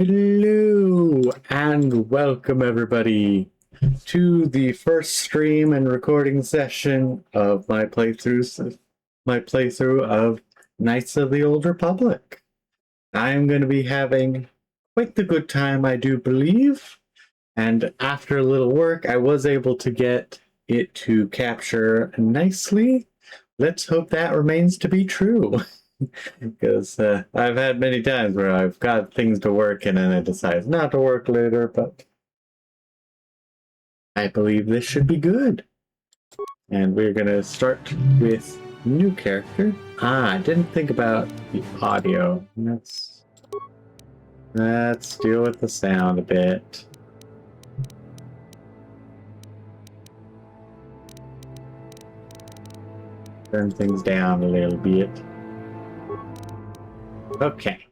Hello and welcome everybody to the first stream and recording session of my playthrough of Knights of the Old Republic. I am going to be having quite the good time, I do believe, and after a little work I was able to get it to capture nicely. Let's hope that remains to be true. Because I've had many times where I've got things to work and then it decides not to work later, but I believe this should be good. And we're going to start with new character. I didn't think about the audio. Let's deal with the sound a bit. Turn things down a little bit. Okay.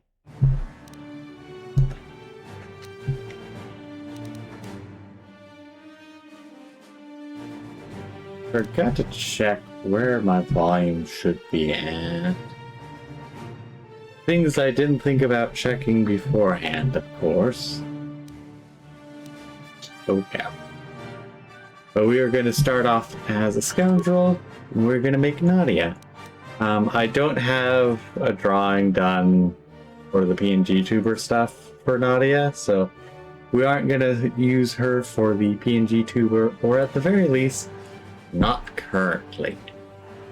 Forgot to check where my volume should be at. Things I didn't think about checking beforehand, of course. Okay. But we are going to start off as a scoundrel, and we're going to make Nadia. I don't have a drawing done for the PNG tuber stuff for Nadia, so we aren't going to use her for the PNG tuber, or at the very least, not currently.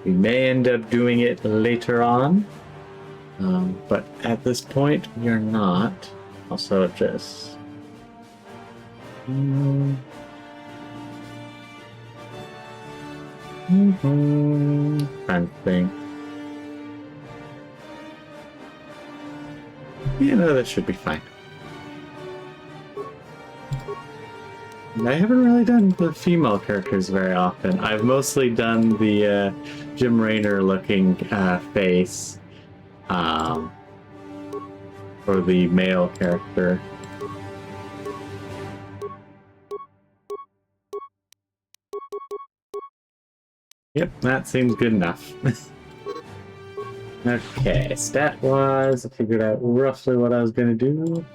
We may end up doing it later on, but at this point, we are not. Also, just... Trying to think. Yeah, no, that should be fine. I haven't really done the female characters very often. I've mostly done the Jim Raynor looking face for the male character. Yep, that seems good enough. Okay, stat-wise, I figured out roughly what I was going to do.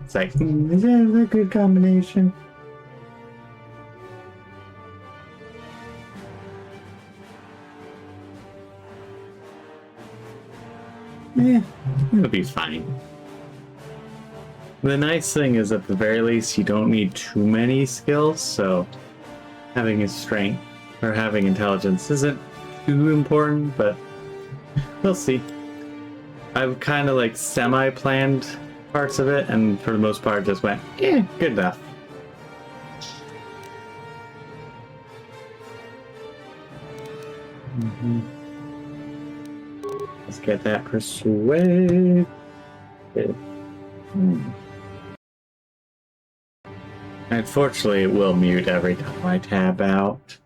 It's like, is that a good combination? Yeah, it'll be fine. The nice thing is, at the very least, you don't need too many skills, so having a strength or having intelligence isn't too important, but we'll see. I've kind of like semi-planned parts of it, and for the most part just went, yeah, good enough. Let's get that persuade. Unfortunately, it will mute every time I tab out.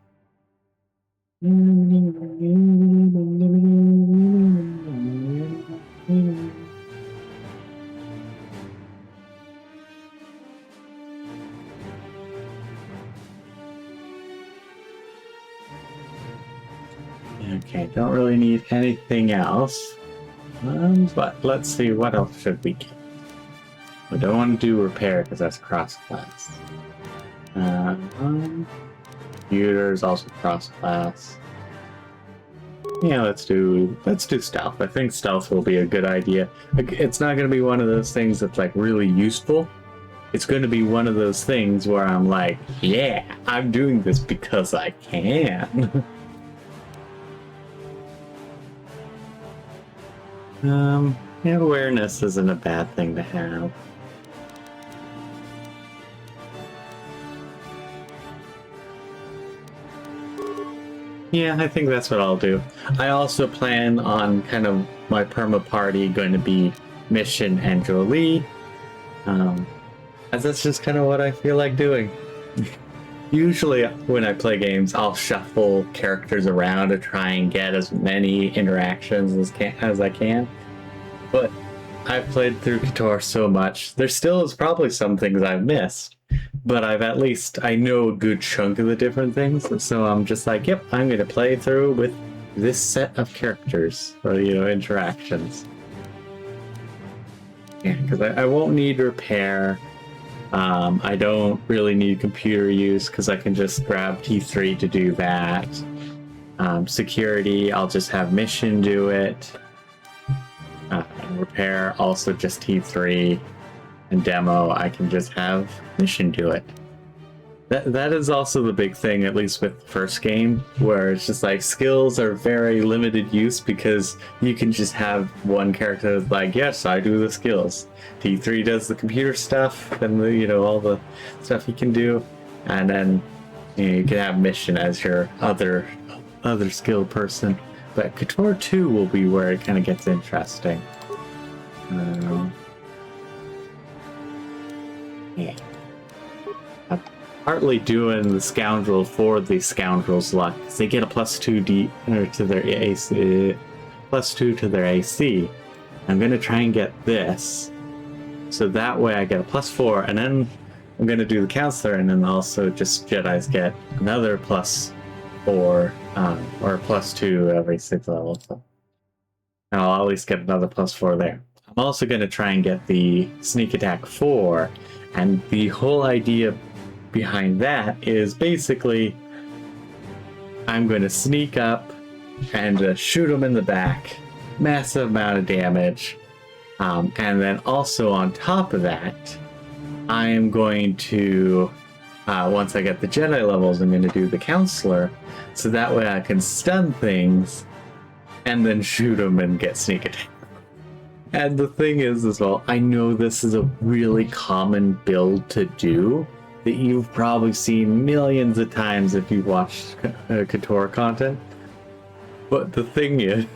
Okay, don't really need anything else. But let's see, what else should we get? We don't want to do repair because that's cross-class. Computer is also cross-class. Yeah, let's do stealth. I think stealth will be a good idea. It's not going to be one of those things that's like really useful. It's going to be one of those things where I'm like, yeah, I'm doing this because I can. Yeah, awareness isn't a bad thing to have. Yeah, I think that's what I'll do. I also plan on kind of my perma party going to be Mission and Jolie. As that's just kind of what I feel like doing. Usually when I play games, I'll shuffle characters around to try and get as many interactions as I can. But I've played through KOTOR so much, there still is probably some things I've missed. But I know a good chunk of the different things, so I'm just like, yep, I'm going to play through with this set of characters, or, interactions. Yeah, because I won't need repair. I don't really need computer use because I can just grab T3 to do that. Security, I'll just have mission do it. Repair, also just T3. And demo, I can just have mission do it. That is also the big thing, at least with the first game, where it's just like skills are very limited use because you can just have one character that's like, yes, I do the skills. T3 does the computer stuff and the, all the stuff he can do, and then you can have mission as your other skill person. But KOTOR 2 will be where it kind of gets interesting. Yeah. I'm partly doing the scoundrel for the scoundrel's luck. They get a +2 to their AC, +2 to their AC. I'm gonna try and get this, so that way I get a +4, and then I'm gonna do the counselor, and then also just Jedi's get another +4 or +2 every 6 levels. So I'll at least get another +4 there. I'm also gonna try and get the sneak attack 4. And the whole idea behind that is basically I'm going to sneak up and shoot him in the back, massive amount of damage, and then also on top of that, I am going to, once I get the Jedi levels, I'm going to do the counselor, so that way I can stun things and then shoot them and get sneak attack. And the thing is as well, I know this is a really common build to do that you've probably seen millions of times if you've watched KOTOR content. But the thing is,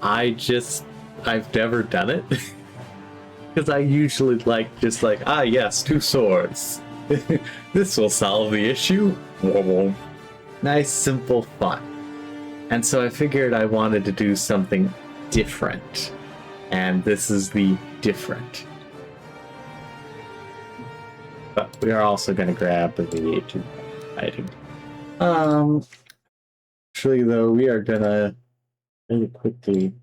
I've never done it. Because I usually yes, 2 swords. This will solve the issue. Nice, simple, fun. And so I figured I wanted to do something different. And this is the different. But we are also going to grab the V8 item. Actually, though, we are going to really quickly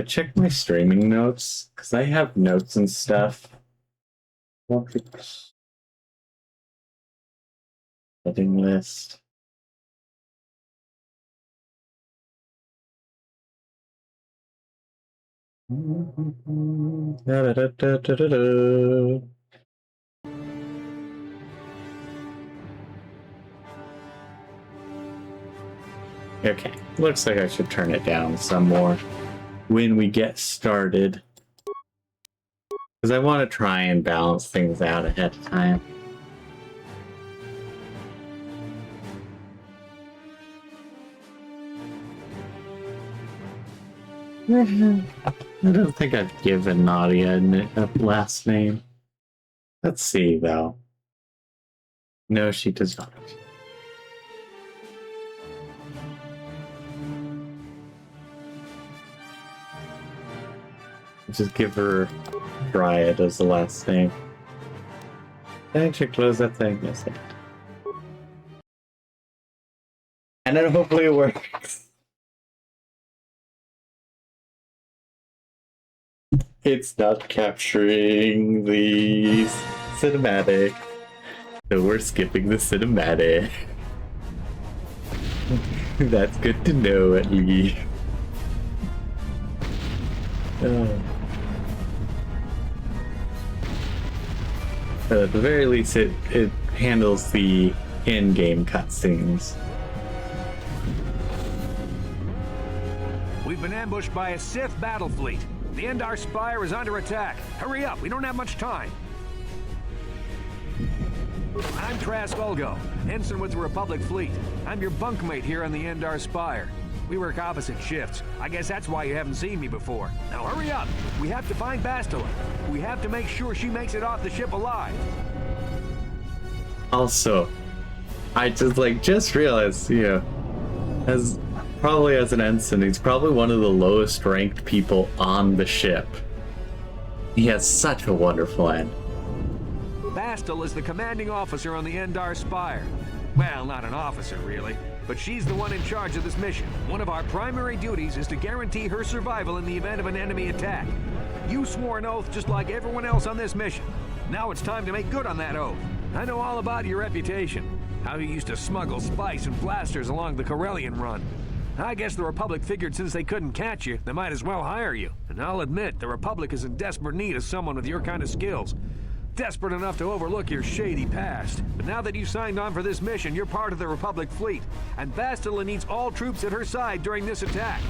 check my streaming notes, because I have notes and stuff. Heading list. Da, da, da, da, da, da. Okay, looks like I should turn it down some more when we get started, because I want to try and balance things out ahead of time. I don't think I've given Nadia a last name. Let's see, though. No, she does not. Just give her Dryad as the last name. Did I actually close that thing? Yes, I did. And then hopefully it works. It's not capturing the cinematic, so we're skipping the cinematic. That's good to know, at least. At the very least, it handles the in-game cutscenes. We've been ambushed by a Sith battle fleet. The Endar Spire is under attack. Hurry up, we don't have much time. I'm Trask Ulgo, ensign with the Republic fleet. I'm your bunkmate here on the Endar Spire. We work opposite shifts. I guess that's why you haven't seen me before. Now hurry up. We have to find Bastila. We have to make sure she makes it off the ship alive. Also, I just realized, as probably as an ensign, he's probably one of the lowest ranked people on the ship. He has such a wonderful end. Bastel is the commanding officer on the Endar Spire. Well, not an officer, really, but she's the one in charge of this mission. One of our primary duties is to guarantee her survival in the event of an enemy attack. You swore an oath just like everyone else on this mission. Now it's time to make good on that oath. I know all about your reputation. How you used to smuggle spice and blasters along the Corellian run. I guess the Republic figured since they couldn't catch you, they might as well hire you. And I'll admit, the Republic is in desperate need of someone with your kind of skills. Desperate enough to overlook your shady past. But now that you signed on for this mission, you're part of the Republic fleet. And Bastila needs all troops at her side during this attack.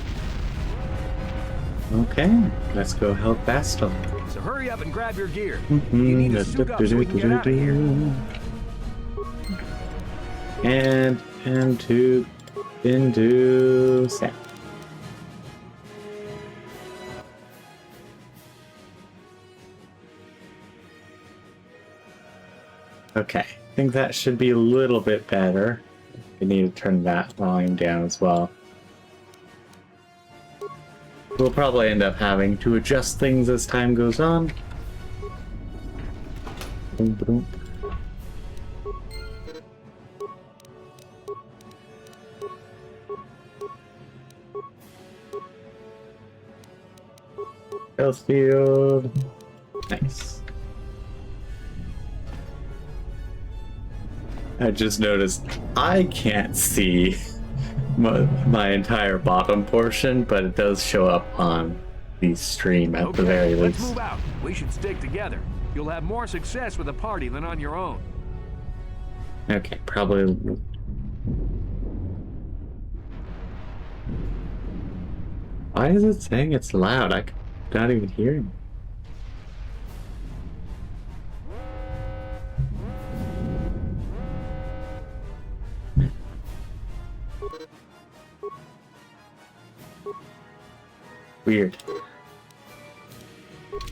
Okay, let's go help Bastel. So hurry up and grab your gear. You need to suit up so we can get out of here. And into Sam. Okay, I think that should be a little bit better. We need to turn that volume down as well. We'll probably end up having to adjust things as time goes on. Boom, boom. Health field. Nice. I just noticed I can't see my entire bottom portion, but it does show up on the stream at the very least. Let's move out. We should stick together. You'll have more success with a party than on your own. Okay, probably. Why is it saying it's loud? I'm not even hearing. Weird.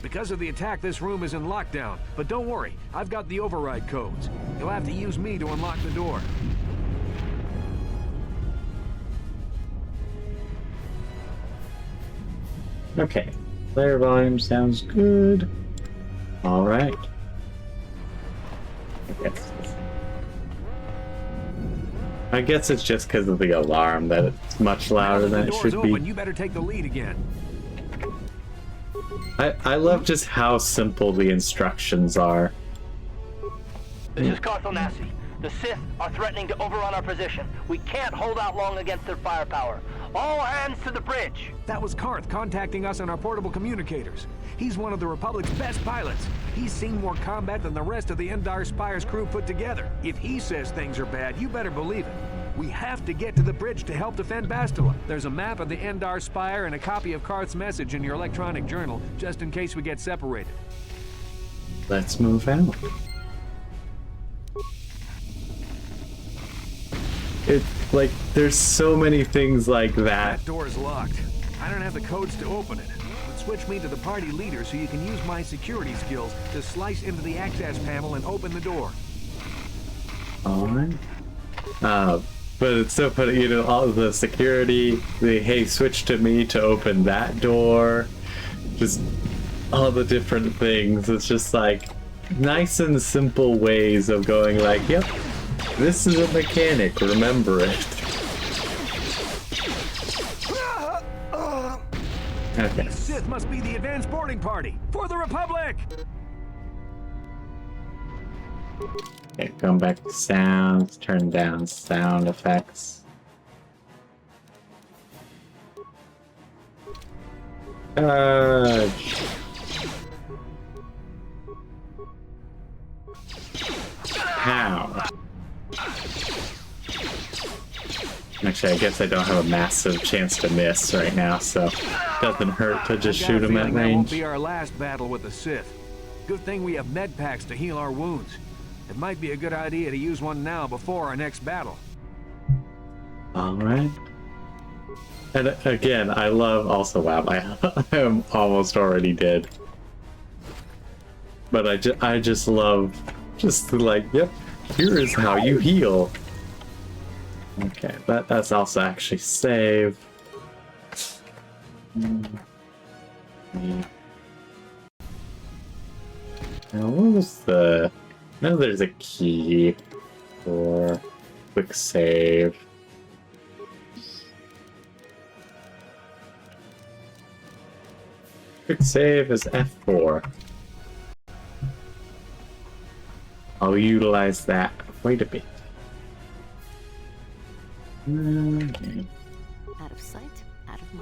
Because of the attack, this room is in lockdown. But don't worry, I've got the override codes. You'll have to use me to unlock the door. Okay, player volume sounds good. All right. I guess it's just because of the alarm that it's much louder than it should be. You better take the lead again. I love just how simple the instructions are. This is Carthonasi. The Sith are threatening to overrun our position. We can't hold out long against their firepower. All hands to the bridge! That was Karth contacting us on our portable communicators. He's one of the Republic's best pilots. He's seen more combat than the rest of the Endar Spire's crew put together. If he says things are bad, you better believe it. We have to get to the bridge to help defend Bastila. There's a map of the Endar Spire and a copy of Karth's message in your electronic journal, just in case we get separated. Let's move out. It's like there's so many things like that. That door is locked. I don't have the codes to open it. But switch me to the party leader so you can use my security skills to slice into the access panel and open the door. Alright. But it's so funny, all of the security, hey, switch to me to open that door. Just all the different things. It's just like nice and simple ways of going like, yep, this is a mechanic, remember it. Okay. Sith must be the advanced boarding party for the Republic! Okay, going back to sounds, turn down sound effects. How? Actually, I guess I don't have a massive chance to miss right now, so it doesn't hurt to just shoot him at range. That won't be our last battle with the Sith. Good thing we have med packs to heal our wounds. It might be a good idea to use one now before our next battle. Alright. And again, I love also, wow, I am almost already dead. But I just love, just like, yep, Here is how you heal. Okay, that's also actually save. Now, what was the... No, there's a key for quick save. Quick save is F4. I'll utilize that quite a bit. Okay. Out of sight, out of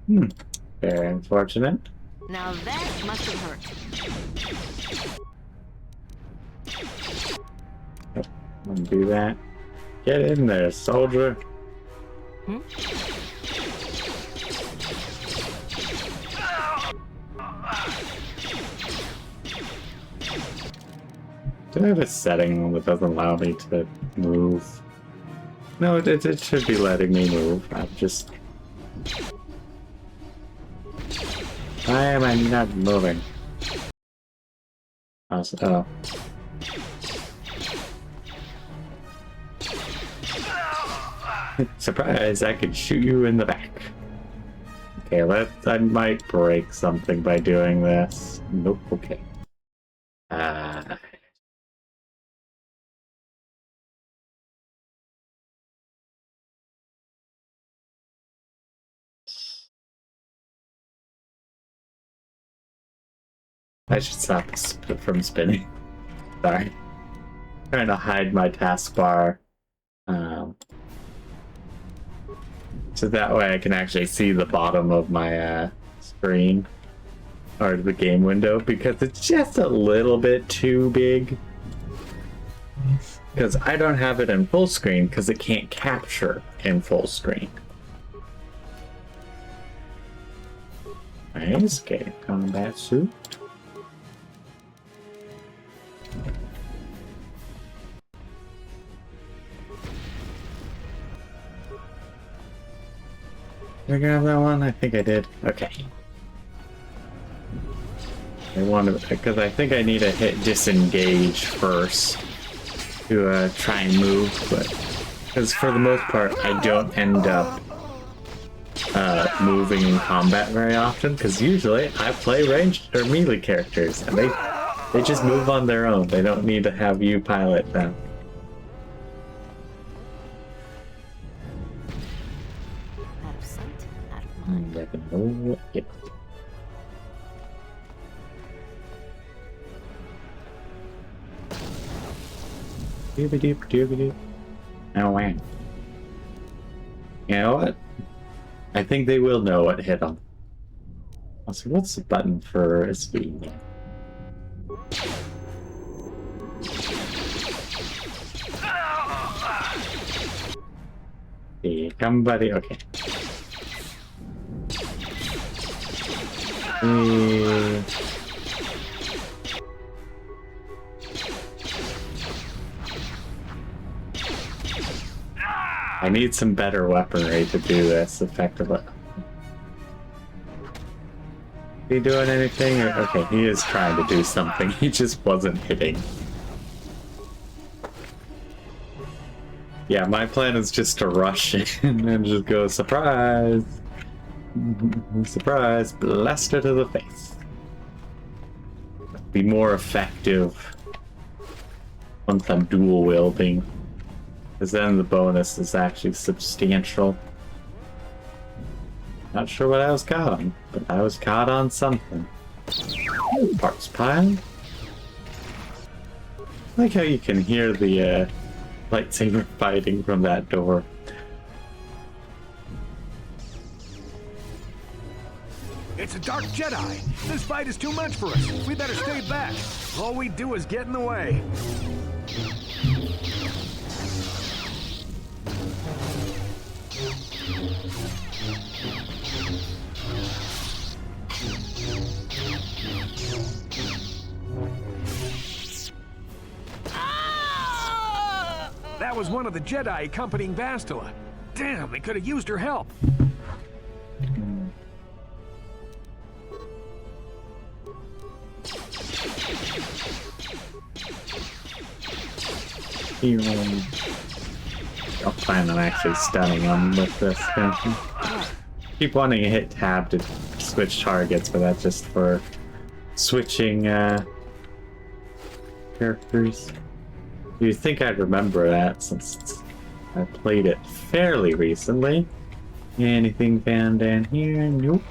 mind. Very unfortunate. Now that must have hurt. Undo that. Get in there, soldier. Do I have a setting that doesn't allow me to move? No, it should be letting me move. I'm just... Why am I not moving? Oh. Surprise, I could shoot you in the back. Okay, I might break something by doing this. Nope, okay. I should stop from spinning. Sorry. Trying to hide my taskbar. So that way I can actually see the bottom of my screen. Or the game window, because it's just a little bit too big. Because I don't have it in full screen, because it can't capture in full screen. Nice, okay, combat suit. Did I grab that one? I think I did. Okay. I want to, because I think I need to hit disengage first to try and move, but because for the most part I don't end up moving in combat very often, because usually I play ranged or melee characters and they just move on their own. They don't need to have you pilot them. Out of sight, out of mind. Yep. Doobie-doop. Oh, wow. You know what? I think they will know what hit them. Also, what's the button for speed? Hey, come, buddy. Okay. I need some better weaponry to do this effectively. Is he doing anything? Okay, he is trying to do something. He just wasn't hitting. Yeah, my plan is just to rush in and just go, surprise! Surprise! Blaster to the face. Be more effective once I'm dual wielding. Because then the bonus is actually substantial. Not sure what I was caught on, but I was caught on something. Parts pile. I like how you can hear the lightsaber fighting from that door. It's a dark Jedi. This fight is too much for us. We better stay back. All we do is get in the way. That was one of the Jedi accompanying Bastila. Damn, they could have used her help. I'll plan on actually stunning him with this. Keep wanting to hit tab to switch targets, but that's just for switching characters. You'd think I'd remember that since I played it fairly recently. Anything found down here? Nope.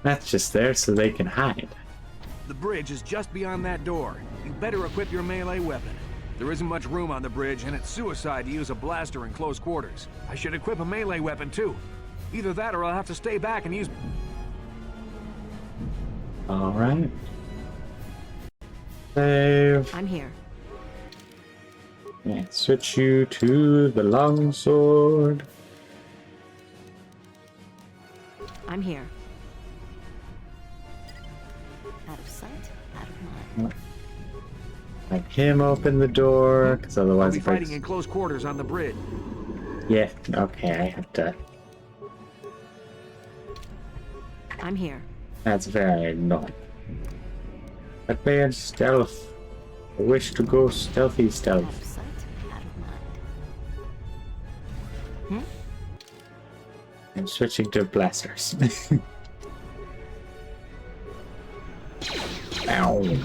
That's just there so they can hide. The bridge is just beyond that door. You better equip your melee weapon. There isn't much room on the bridge, and it's suicide to use a blaster in close quarters. I should equip a melee weapon, too. Either that or I'll have to stay back and use... Alright. Save. I'm here. Yeah, switch you to the longsword. I'm here. Out of sight, out of mind. Have him open the door, because I'll otherwise be it breaks. fighting in close quarters on the bridge. Yeah, okay, I have to. I'm here. That's very annoying. Advanced stealth. I wish to go stealthy Out of stealth. sight, out of mind. I'm switching to blasters. Ow.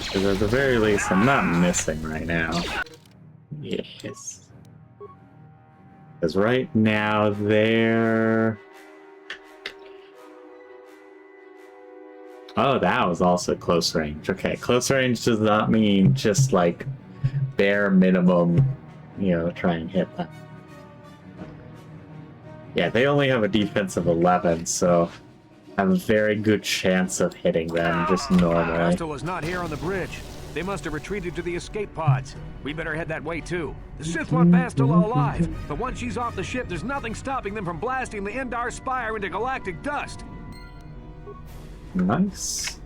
Because at the very least, I'm not missing right now. Yes. Because right now, they're... Oh, that was also close range. Okay, close range does not mean just like bare minimum, you know, try and hit them. Yeah, they only have a defense of 11, so I have a very good chance of hitting them just normally. Hostile is not here on the bridge. They must have retreated to the escape pods. We better head that way too. The Sith want Bastila alive, but once she's off the ship, there's nothing stopping them from blasting the Endar Spire into galactic dust. Nice.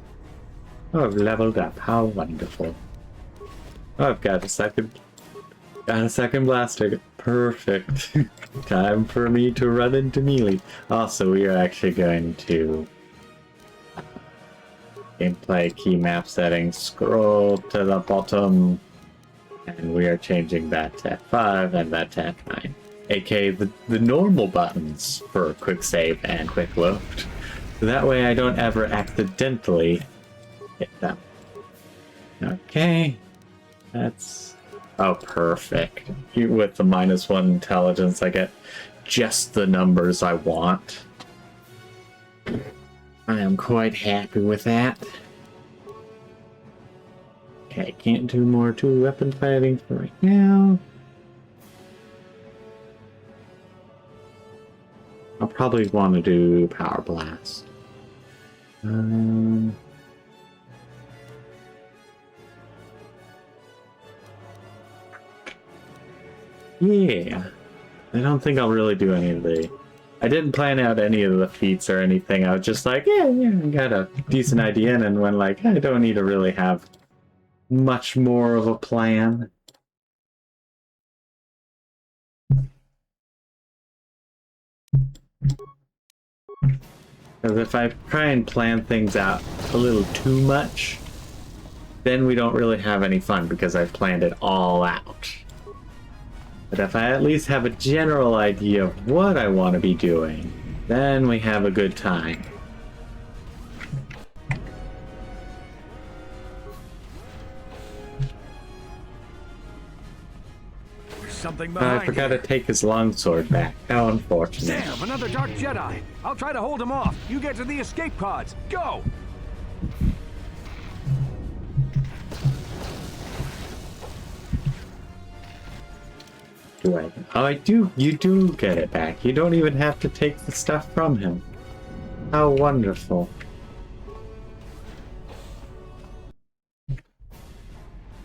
Oh, I've leveled up. How wonderful. Oh, I've got a second blaster. Perfect. Time for me to run into melee. Also, we are actually going to gameplay key map settings. Scroll to the bottom, and we are changing that to F5 and that to F9, aka the normal buttons for quick save and quick load. That way I don't ever accidentally hit them. Okay. That's... Oh, perfect. With the -1 intelligence, I get just the numbers I want. I am quite happy with that. Okay, can't do more 2-weapon fighting for right now. I'll probably want to do Power Blast. Yeah. I don't think I'll really do any of the... I didn't plan out any of the feats or anything. I was just like, yeah, I got a decent idea, and then when like, I don't need to really have much more of a plan. Because if I try and plan things out a little too much, then we don't really have any fun because I've planned it all out. But if I at least have a general idea of what I want to be doing, then we have a good time. There's something But behind I forgot here. to take his longsword back. How unfortunate. Damn, another Dark Jedi. I'll try to hold him off. You get to the escape pods. Go! Do I? Oh, I do. You do get it back. You don't even have to take the stuff from him. How wonderful.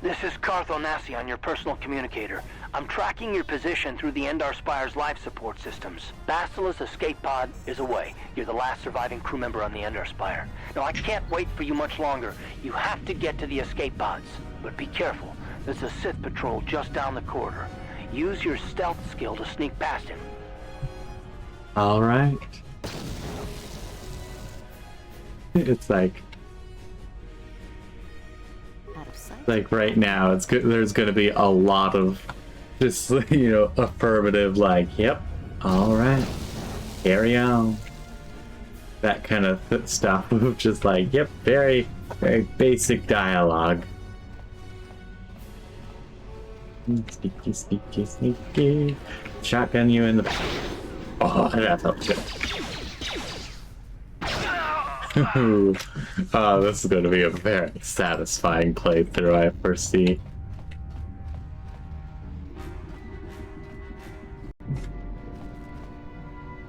This is Cartho Nassi on your personal communicator. I'm tracking your position through the Endar Spire's life support systems. Bastila's escape pod is away. You're the last surviving crew member on the Endar Spire. Now, I can't wait for you much longer. You have to get to the escape pods. But be careful. There's a Sith patrol just down the corridor. Use your stealth skill to sneak past him. All right. It's like Out of sight. like right now it's good. There's going to be a lot of just affirmative, like, yep, all right, carry on, that kind of stuff of just like, yep, very basic dialogue. Sneaky, sneaky, sneaky. Shotgun you in the back. Oh, that felt good. Oh, this is going to be a very satisfying playthrough, I foresee.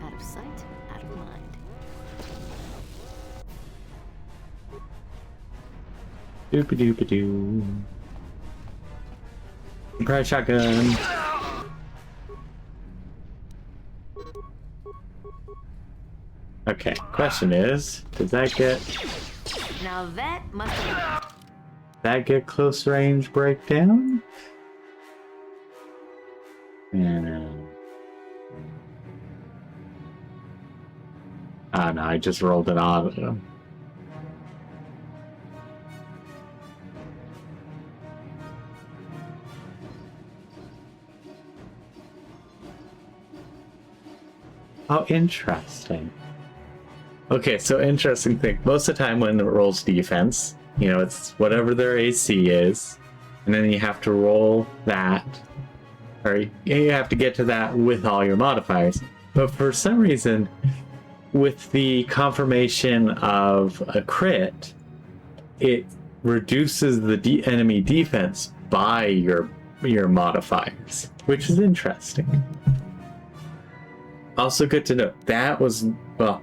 Out of sight, out of mind. Doopy doopy doo. Surprise shotgun. Okay, question is, does that get Now that must have close range breakdown? And oh no, I just rolled an auto. How interesting. Okay, so interesting thing. Most of the time when it rolls defense, it's whatever their AC is, and then you have to roll that, or you have to get to that with all your modifiers. But for some reason, with the confirmation of a crit, it reduces the enemy defense by your modifiers, which is interesting. Also good to know. That was, well,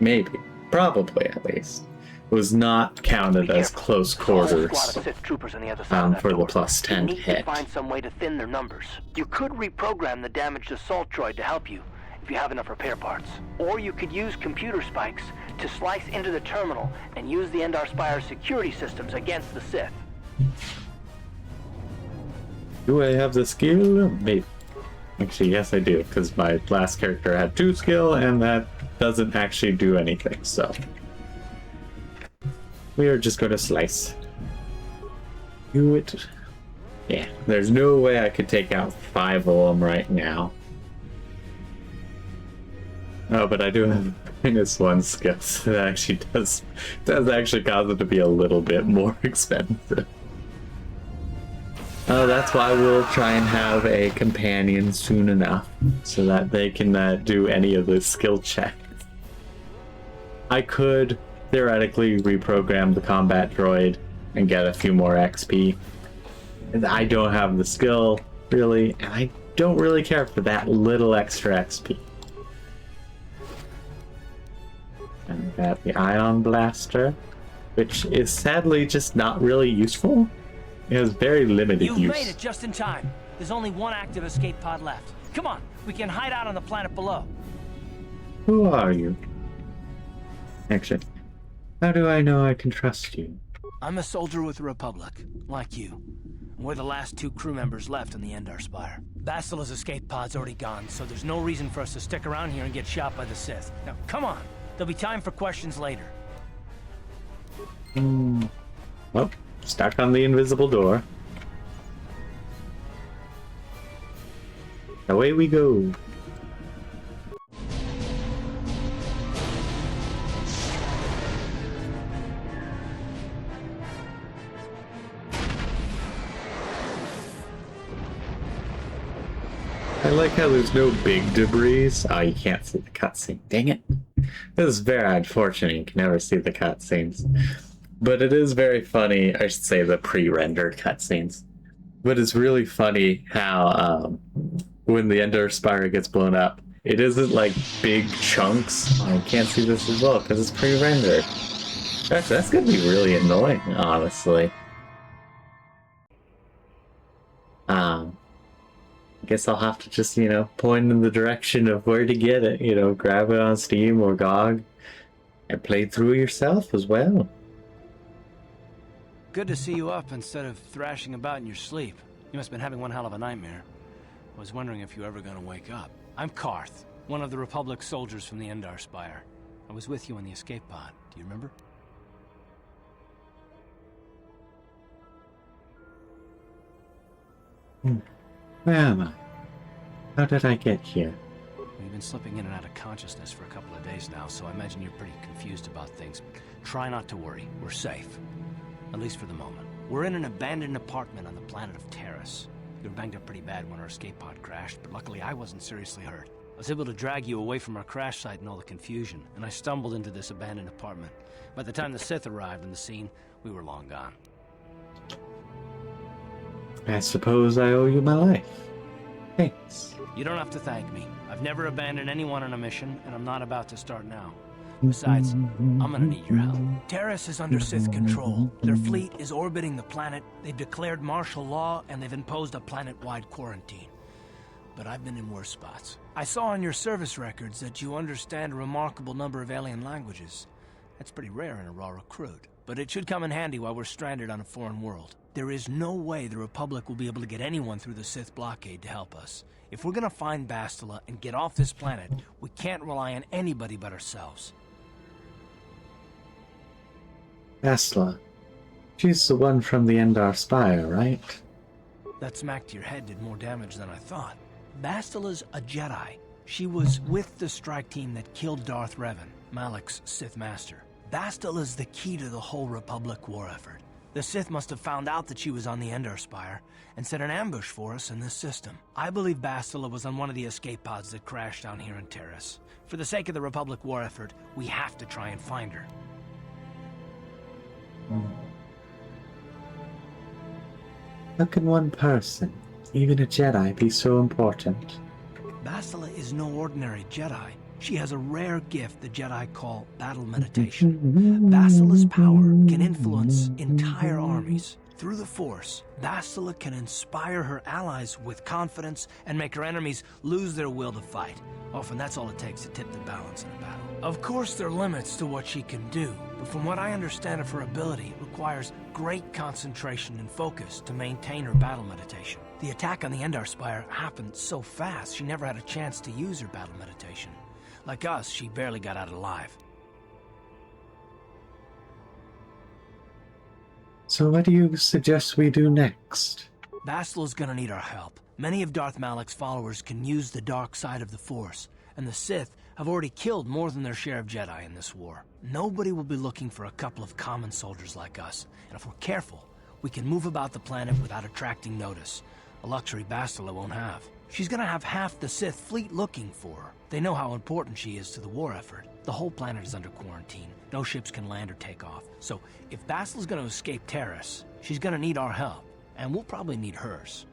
maybe, probably at least, was not counted as close quarters Squad of Sith troopers on the other side of that for the door. plus 10 You need hit. to find some way to thin their numbers. You could reprogram the damaged assault droid to help you, if you have enough repair parts. Or you could use computer spikes to slice into the terminal and use the Endar Spire's security systems against the Sith. Do I have the skill? Maybe. Actually, yes I do, because my last character had 2 skill, and that doesn't actually do anything, so... we are just going to slice. Do it. Yeah, there's no way I could take out 5 of them right now. Oh, but I do have -1 skill, so that actually does actually cause it to be a little bit more expensive. Oh, that's why we'll try and have a companion soon enough, so that they can do any of the skill checks. I could theoretically reprogram the combat droid and get a few more XP. I don't have the skill, really, and I don't really care for that little extra XP. And we got the Ion Blaster, which is sadly just not really useful. It has very limited You've use. made it just in time. There's only one active escape pod left. Come on, we can hide out on the planet below. Who are you? Actually, how do I know I can trust you? I'm a soldier with the Republic, like you. We're the last 2 crew members left on the Endar Spire. Bastila's escape pod's already gone, so there's no reason for us to stick around here and get shot by the Sith. Now, come on. There'll be time for questions later. Well, stuck on the invisible door. Away we go. I like how there's no big debris. Oh, you can't see the cutscene. Dang it. This is very unfortunate. You can never see the cutscenes. But it is very funny. I should say the pre-rendered cutscenes. But it's really funny how when the Endar Spire gets blown up, it isn't like big chunks. Oh, I can't see this as well because it's pre-rendered. Gosh, that's going to be really annoying, honestly. I guess I'll have to just, point in the direction of where to get it. Grab it on Steam or GOG and play through yourself as well. Good to see you up instead of thrashing about in your sleep. You must have been having one hell of a nightmare. I was wondering if you were ever going to wake up. I'm Karth, one of the Republic soldiers from the Endar Spire. I was with you on the escape pod. Do you remember? Where am I? How did I get here? We've been slipping in and out of consciousness for a couple of days now, so I imagine you're pretty confused about things. Try not to worry. We're safe. At least for the moment. We're in an abandoned apartment on the planet of Terrace. We were banged up pretty bad when our escape pod crashed, but luckily I wasn't seriously hurt. I was able to drag you away from our crash site and all the confusion, and I stumbled into this abandoned apartment. By the time the Sith arrived on the scene, we were long gone. I suppose I owe you my life. Thanks. You don't have to thank me. I've never abandoned anyone on a mission, and I'm not about to start now. Besides, I'm gonna need your help. Terrace is under Sith control. Their fleet is orbiting the planet, they've declared martial law, and they've imposed a planet-wide quarantine. But I've been in worse spots. I saw on your service records that you understand a remarkable number of alien languages. That's pretty rare in a raw recruit, but it should come in handy while we're stranded on a foreign world. There is no way the Republic will be able to get anyone through the Sith blockade to help us. If we're gonna find Bastila and get off this planet, we can't rely on anybody but ourselves. Bastila. She's the one from the Endar Spire, right? That smack to your head did more damage than I thought. Bastila's a Jedi. She was with the strike team that killed Darth Revan, Malak's Sith Master. Bastila's the key to the whole Republic war effort. The Sith must have found out that she was on the Endar Spire and set an ambush for us in this system. I believe Bastila was on one of the escape pods that crashed down here in Terrace. For the sake of the Republic war effort, we have to try and find her. How can one person, even a Jedi, be so important? Bastila is no ordinary Jedi. She has a rare gift the Jedi call battle meditation. Bastila's power can influence entire armies. Through the Force, Bastila can inspire her allies with confidence and make her enemies lose their will to fight. Often that's all it takes to tip the balance in a battle. Of course there are limits to what she can do, but from what I understand of her ability, it requires great concentration and focus to maintain her battle meditation. The attack on the Endar Spire happened so fast, she never had a chance to use her battle meditation. Like us, she barely got out alive. So what do you suggest we do next? Bastila's gonna need our help. Many of Darth Malak's followers can use the dark side of the Force, and the Sith have already killed more than their share of Jedi in this war. Nobody will be looking for a couple of common soldiers like us, and if we're careful, we can move about the planet without attracting notice, a luxury Bastila won't have. She's gonna have half the Sith fleet looking for her. They know how important she is to the war effort. The whole planet is under quarantine. No ships can land or take off. So if Bastila's gonna escape Terrace, she's gonna need our help, and we'll probably need hers.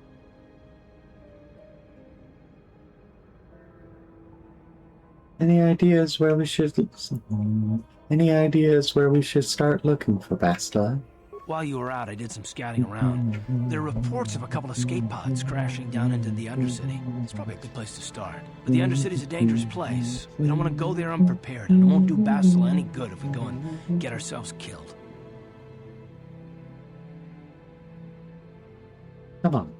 Any ideas where we should start looking for Bastila? While you were out, I did some scouting around. There are reports of a couple of escape pods crashing down into the Undercity. It's probably a good place to start. But the Undercity's a dangerous place. We don't want to go there unprepared, and it won't do Bastila any good if we go and get ourselves killed. Come on.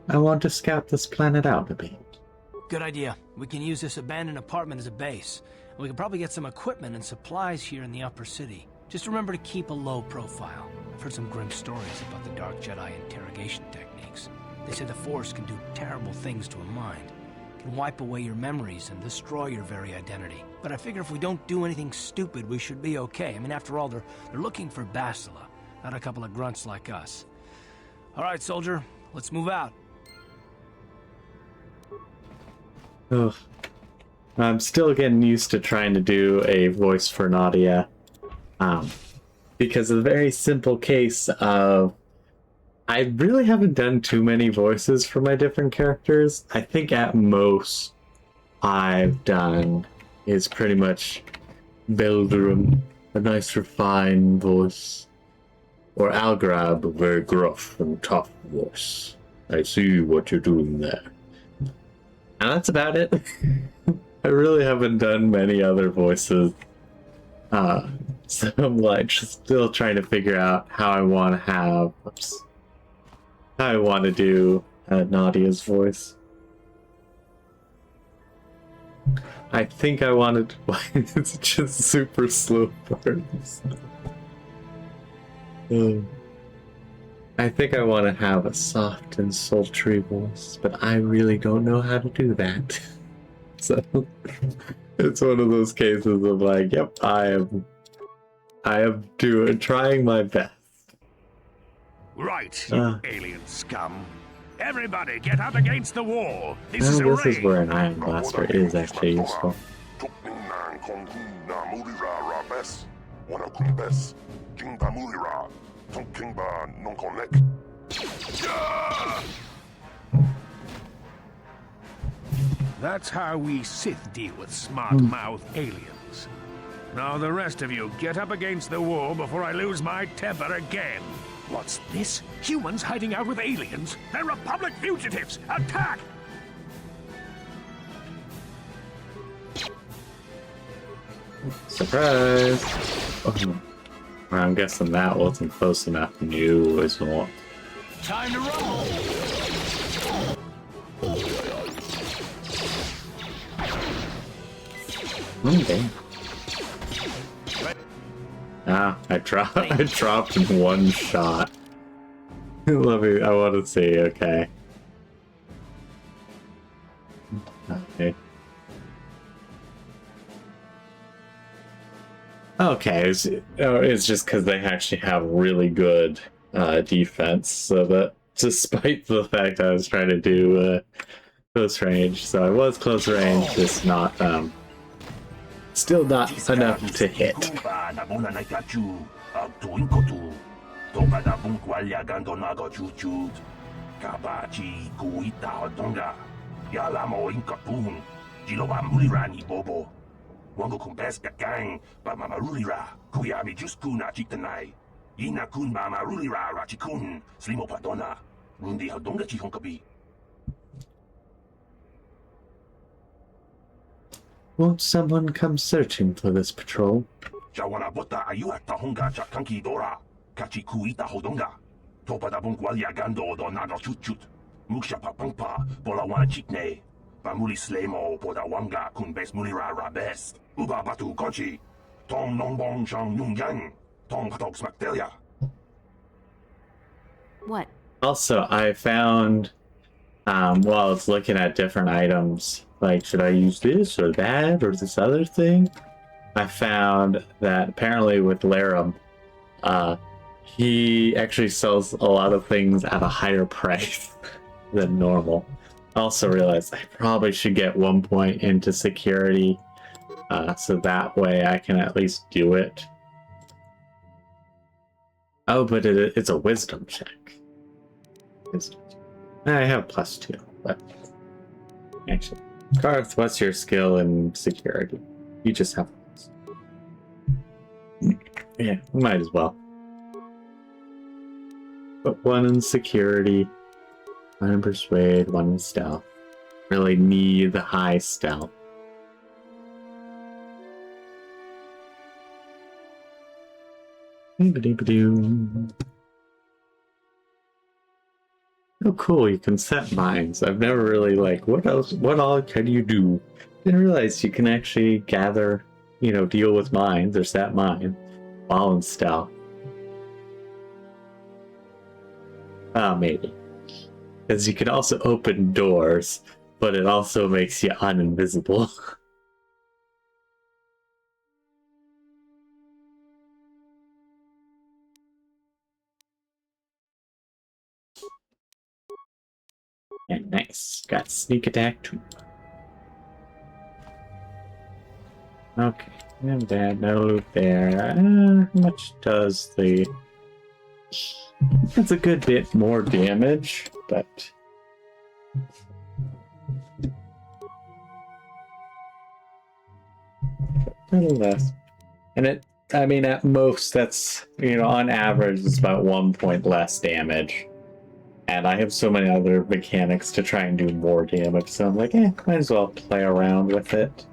I want to scout this planet out a bit. Good idea. We can use this abandoned apartment as a base. And we can probably get some equipment and supplies here in the upper city. Just remember to keep a low profile. I've heard some grim stories about the Dark Jedi interrogation techniques. They say the Force can do terrible things to a mind. It can wipe away your memories and destroy your very identity. But I figure if we don't do anything stupid, we should be okay. I mean, after all, they're looking for Bastila, not a couple of grunts like us. All right, soldier, let's move out. Ugh. I'm still getting used to trying to do a voice for Nadia. Because of the very simple case of I really haven't done too many voices for my different characters. I think at most I've done is pretty much Beldrum, a nice refined voice, or Algrab, a very gruff and tough voice. I see what you're doing there. And that's about it. I really haven't done many other voices. So I'm like just still trying to figure out how I want to do Nadia's voice. I think I wanted. It's just super slow burns. I think I want to have a soft and sultry voice, but I really don't know how to do that. So it's one of those cases of like, yep, I am trying my best. Right, you alien scum. Everybody, get up against the wall. This is a This is raid. where an iron blaster is actually useful. That's how we Sith deal with smart-mouthed aliens. Now the rest of you, get up against the wall before I lose my temper again. What's this? Humans hiding out with aliens? They're Republic fugitives! Attack! Surprise! Oh, I'm guessing that wasn't close enough. No, it's not. Time to roll! Okay. Ah, I dropped in one shot. I want to see, okay. Okay. Okay, it's just because they actually have really good defense, so that despite the fact I was trying to do close range, so I was close range, just not still not enough to hit. Wango kumbes gang ba mama rulira kuya mi juskuna chitanai ina kun ba ma rulira rachikun slimo padona rundi hadonga chihonkabi. Won't someone come searching for this patrol? Jawana bota ayua tahonga chakanki dora kachi kuita hodonga topa da bungwalia gando do naga chutchut muksha papangpa bola wana chitne Bamuli slemo poda wanga kun bes mulira rabes. Uba batu konchi. Tong nongbong shang nung yang. Tong patok smaktelia. What? Also, I found while I was looking at different items, like should I use this or that or this other thing? I found that apparently with Laram, he actually sells a lot of things at a higher price than normal. I also realized I probably should get 1 point into security, so that way I can at least do it. Oh, but it's a wisdom check. Wisdom. I have +2, but actually, Garth, what's your skill in security? You just have. Yeah, might as well. But 1 in security. 1 in persuade, 1 in stealth. Really need the high stealth. Oh cool, you can set mines. I've never really what all can you do? Didn't realize you can actually gather, deal with mines or set mines while in stealth. Maybe. Because you can also open doors, but it also makes you uninvisible. And nice. Got sneak attack too. Okay. And bad, no loot there. How much does the... That's a good bit more damage, but... a little less. And at most, that's, on average, it's about 1 point less damage. And I have so many other mechanics to try and do more damage, so I'm like, might as well play around with it.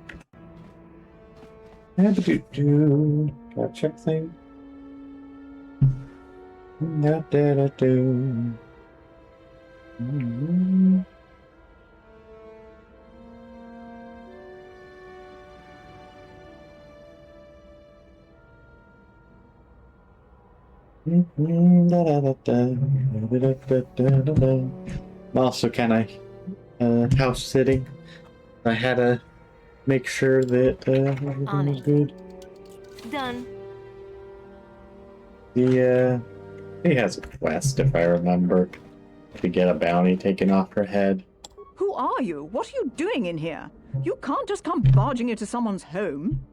Do I check thing? Also, can I house sitting? I had to make sure that everything On was it. good. Done. He has a quest, if I remember, to get a bounty taken off her head. Who are you? What are you doing in here? You can't just come barging into someone's home.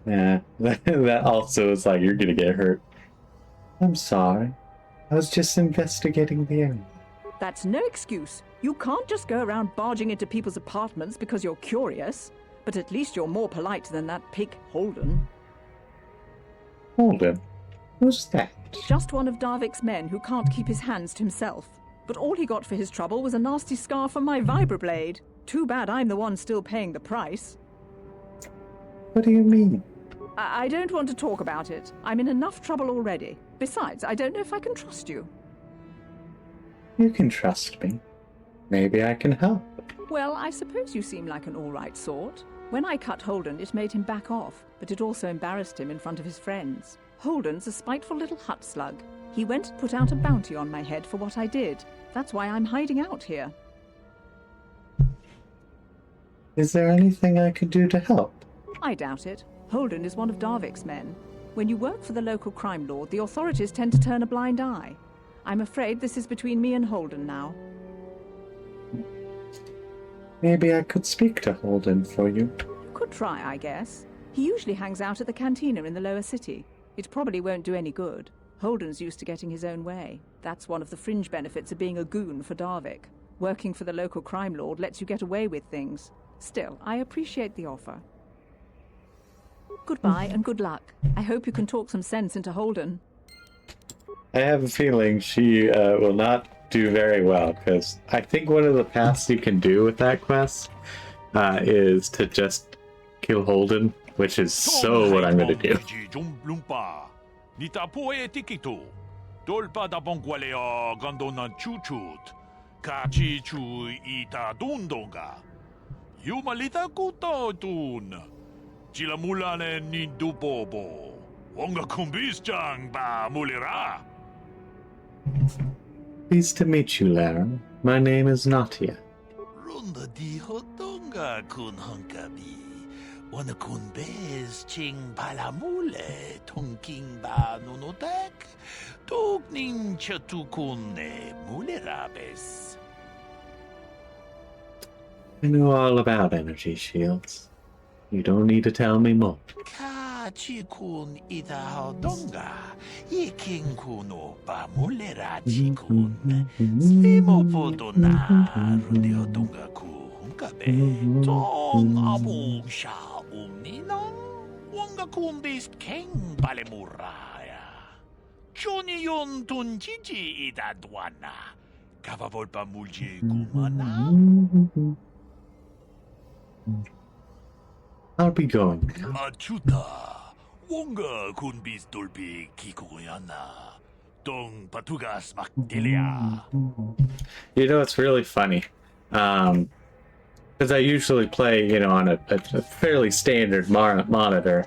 Yeah, that also is like, you're gonna get hurt. I'm sorry. I was just investigating the area. That's no excuse. You can't just go around barging into people's apartments because you're curious. But at least you're more polite than that pig Holden. Holden? Who's that? Just one of Darvik's men who can't keep his hands to himself. But all he got for his trouble was a nasty scar from my vibroblade. Too bad I'm the one still paying the price. What do you mean? I don't want to talk about it. I'm in enough trouble already. Besides, I don't know if I can trust you. You can trust me. Maybe I can help. Well, I suppose you seem like an all-right sort. When I cut Holden, it made him back off, but it also embarrassed him in front of his friends. Holden's a spiteful little hut slug. He went and put out a bounty on my head for what I did. That's why I'm hiding out here. Is there anything I could do to help? I doubt it. Holden is one of Darvik's men. When you work for the local crime lord, the authorities tend to turn a blind eye. I'm afraid this is between me and Holden now. Maybe I could speak to Holden for you. You could try, I guess. He usually hangs out at the cantina in the lower city. It probably won't do any good. Holden's used to getting his own way. That's one of the fringe benefits of being a goon for Darvik. Working for the local crime lord lets you get away with things. Still, I appreciate the offer. Goodbye and good luck. I hope you can talk some sense into Holden. I have a feeling she will not do very well, because I think one of the paths you can do with that quest is to just kill Holden, which is so what I'm going to do. Pleased to meet you, Lara. My name is Natia. Runda di hotonga kun hunkabi. Wana kun bez ching palamule tonking ba nunotek. Togning chatukune mulerabes. I know all about energy shields. You don't need to tell me more. Ka chikun ita hodonga. Iking kuno ba mulera chikun. Svimo podona rundi hodonga ku hunkabe. Tong abung sha umninong. Wanga kun bis king balemuraya. Johnny yon tun chichi ida dwana. Kavavolpa mulje kumana. I'll be going. Achuta, wonga kun bis dolpi kikoyana, dong patugas makdelia. You know, it's really funny. Because I usually play, on a fairly standard monitor.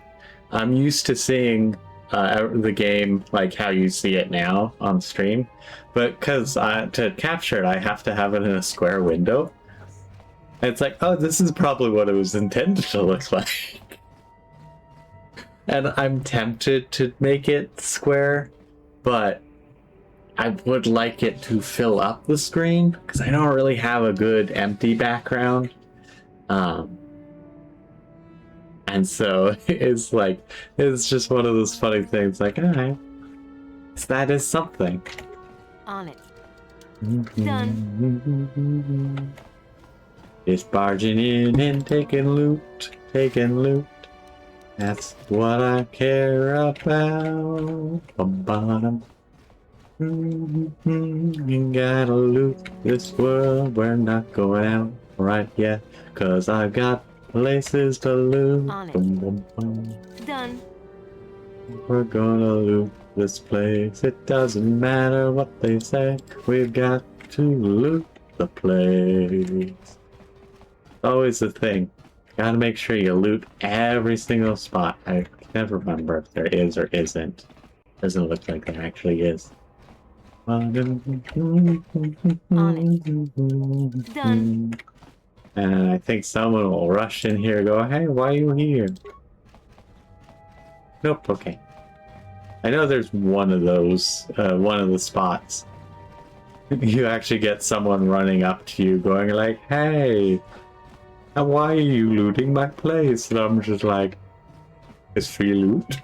I'm used to seeing the game like how you see it now on stream. But because to capture it, I have to have it in a square window. And it's like, oh, this is probably what it was intended to look like. And I'm tempted to make it square, but I would like it to fill up the screen, because I don't really have a good empty background. And so it's like, it's just one of those funny things, like, alright, that is something. On it. Done. Just barging in and taking loot. That's what I care about. Bottom. You gotta loot this world. We're not going out right yet, 'cause I've got places to loot. On it. Done. We're gonna loot this place. It doesn't matter what they say. We've got to loot the place. Always the thing. Gotta make sure you loot every single spot. I Never remember if there is or isn't. Doesn't look like there actually is. On it. Done. And I think someone will rush in here and go, hey, why are you here? Nope, okay. I know there's one of those, one of the spots. You actually get someone running up to you going like, hey, why are you looting my place? And I'm just like, it's free loot.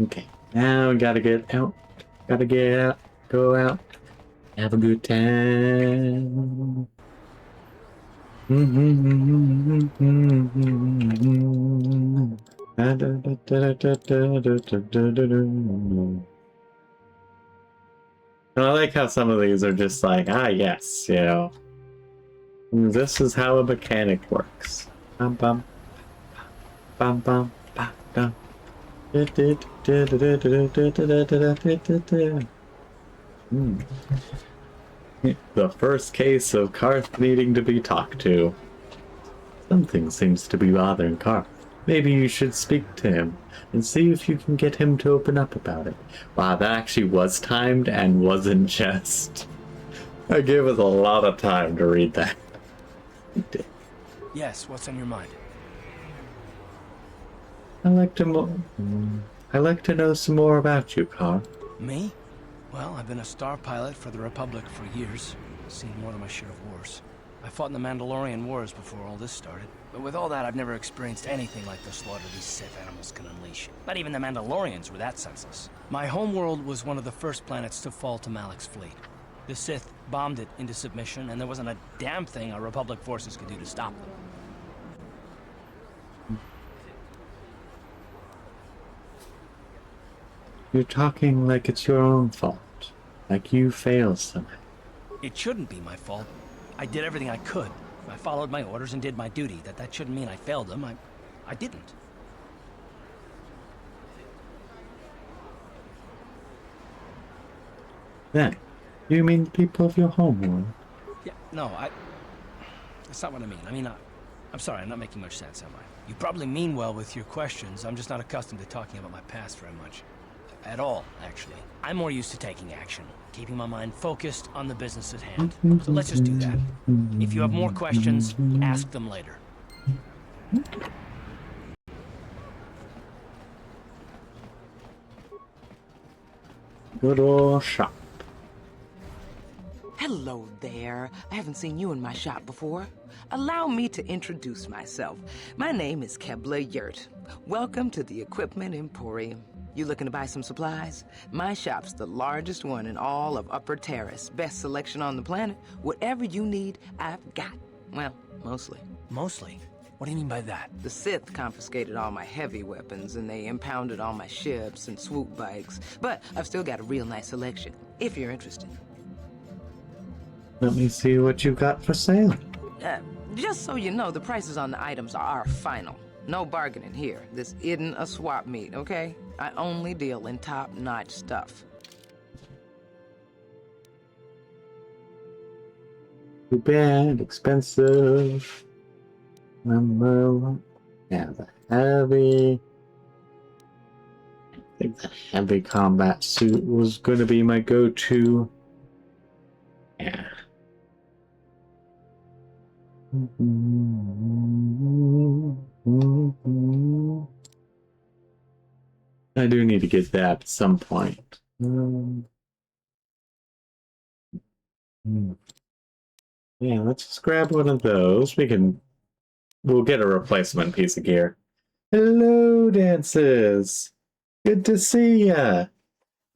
Okay, now we gotta get out. Gotta get out. Go out. Have a good time. And I like how some of these are just like, ah, yes, you know, this is how a mechanic works. Bum bum, bum bum, bum bum. The first case of Karth needing to be talked to. Something seems to be bothering Karth. Maybe you should speak to him and see if you can get him to open up about it. Wow, that actually was timed and wasn't just. I gave us a lot of time to read that. Yes, what's on your mind? I'd like to know some more about you, Karth. Me? Well, I've been a star pilot for the Republic for years. Seen more than my share of wars. I fought in the Mandalorian Wars before all this started. But with all that, I've never experienced anything like the slaughter these Sith animals can unleash. Not even the Mandalorians were that senseless. My homeworld was one of the first planets to fall to Malak's fleet. The Sith bombed it into submission, and there wasn't a damn thing our Republic forces could do to stop them. You're talking like it's your own fault. Like you failed somehow. It shouldn't be my fault. I did everything I could. I followed my orders and did my duty. That shouldn't mean I failed them. I didn't. Then, you mean the people of your homeworld? Yeah, no, that's not what I mean. I'm sorry, I'm not making much sense, am I? You probably mean well with your questions. I'm just not accustomed to talking about my past very much. At all, actually. I'm more used to taking action, keeping my mind focused on the business at hand. So let's just do that. If you have more questions, ask them later. Good old shop. Hello there. I haven't seen you in my shop before. Allow me to introduce myself. My name is Kebla Yurt. Welcome to the Equipment Emporium. You looking to buy some supplies? My shop's the largest one in all of Upper Terrace. Best selection on the planet. Whatever you need, I've got. Well, mostly. Mostly? What do you mean by that? The Sith confiscated all my heavy weapons, and they impounded all my ships and swoop bikes. But I've still got a real nice selection, if you're interested. Let me see what you got for sale. Just so you know, the prices on the items are final. No bargaining here. This isn't a swap meet, okay? I only deal in top-notch stuff. Too bad, expensive. Number one. Yeah, the heavy. I think the heavy combat suit was going to be my go-to. Yeah. I do need to get that at some point. Yeah, let's just grab one of those. We'll get a replacement piece of gear. Hello, Dances. Good to see ya.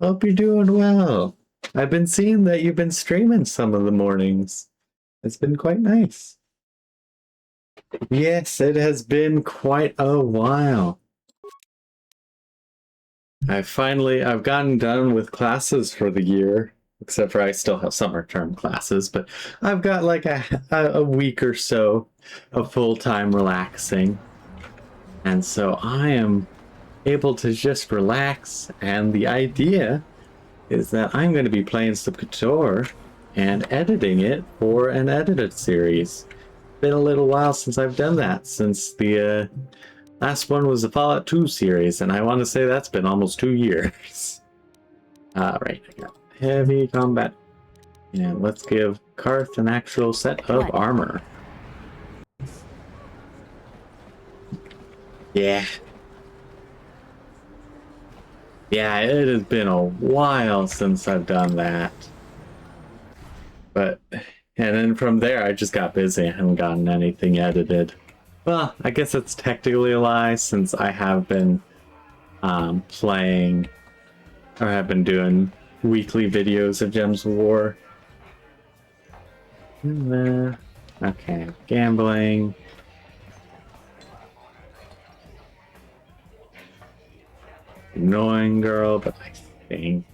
Hope you're doing well. I've been seeing that you've been streaming some of the mornings. It's been quite nice. Yes, it has been quite a while. I've gotten done with classes for the year, except for I still have summer term classes, but I've got like a week or so of full-time relaxing. And so I am able to just relax, and the idea is that I'm going to be playing some KOTOR and editing it for an edited series. Been a little while since I've done that, since the Last one was the Fallout 2 series, and I want to say that's been almost 2 years. Right, I got heavy combat. And let's give Karth an actual set of armor. Yeah. Yeah, it has been a while since I've done that. But, and then from there I just got busy. I haven't gotten anything edited. Well, I guess it's technically a lie since I have been playing, or have been doing weekly videos of Gems of War. Okay, gambling. Annoying girl, but I think...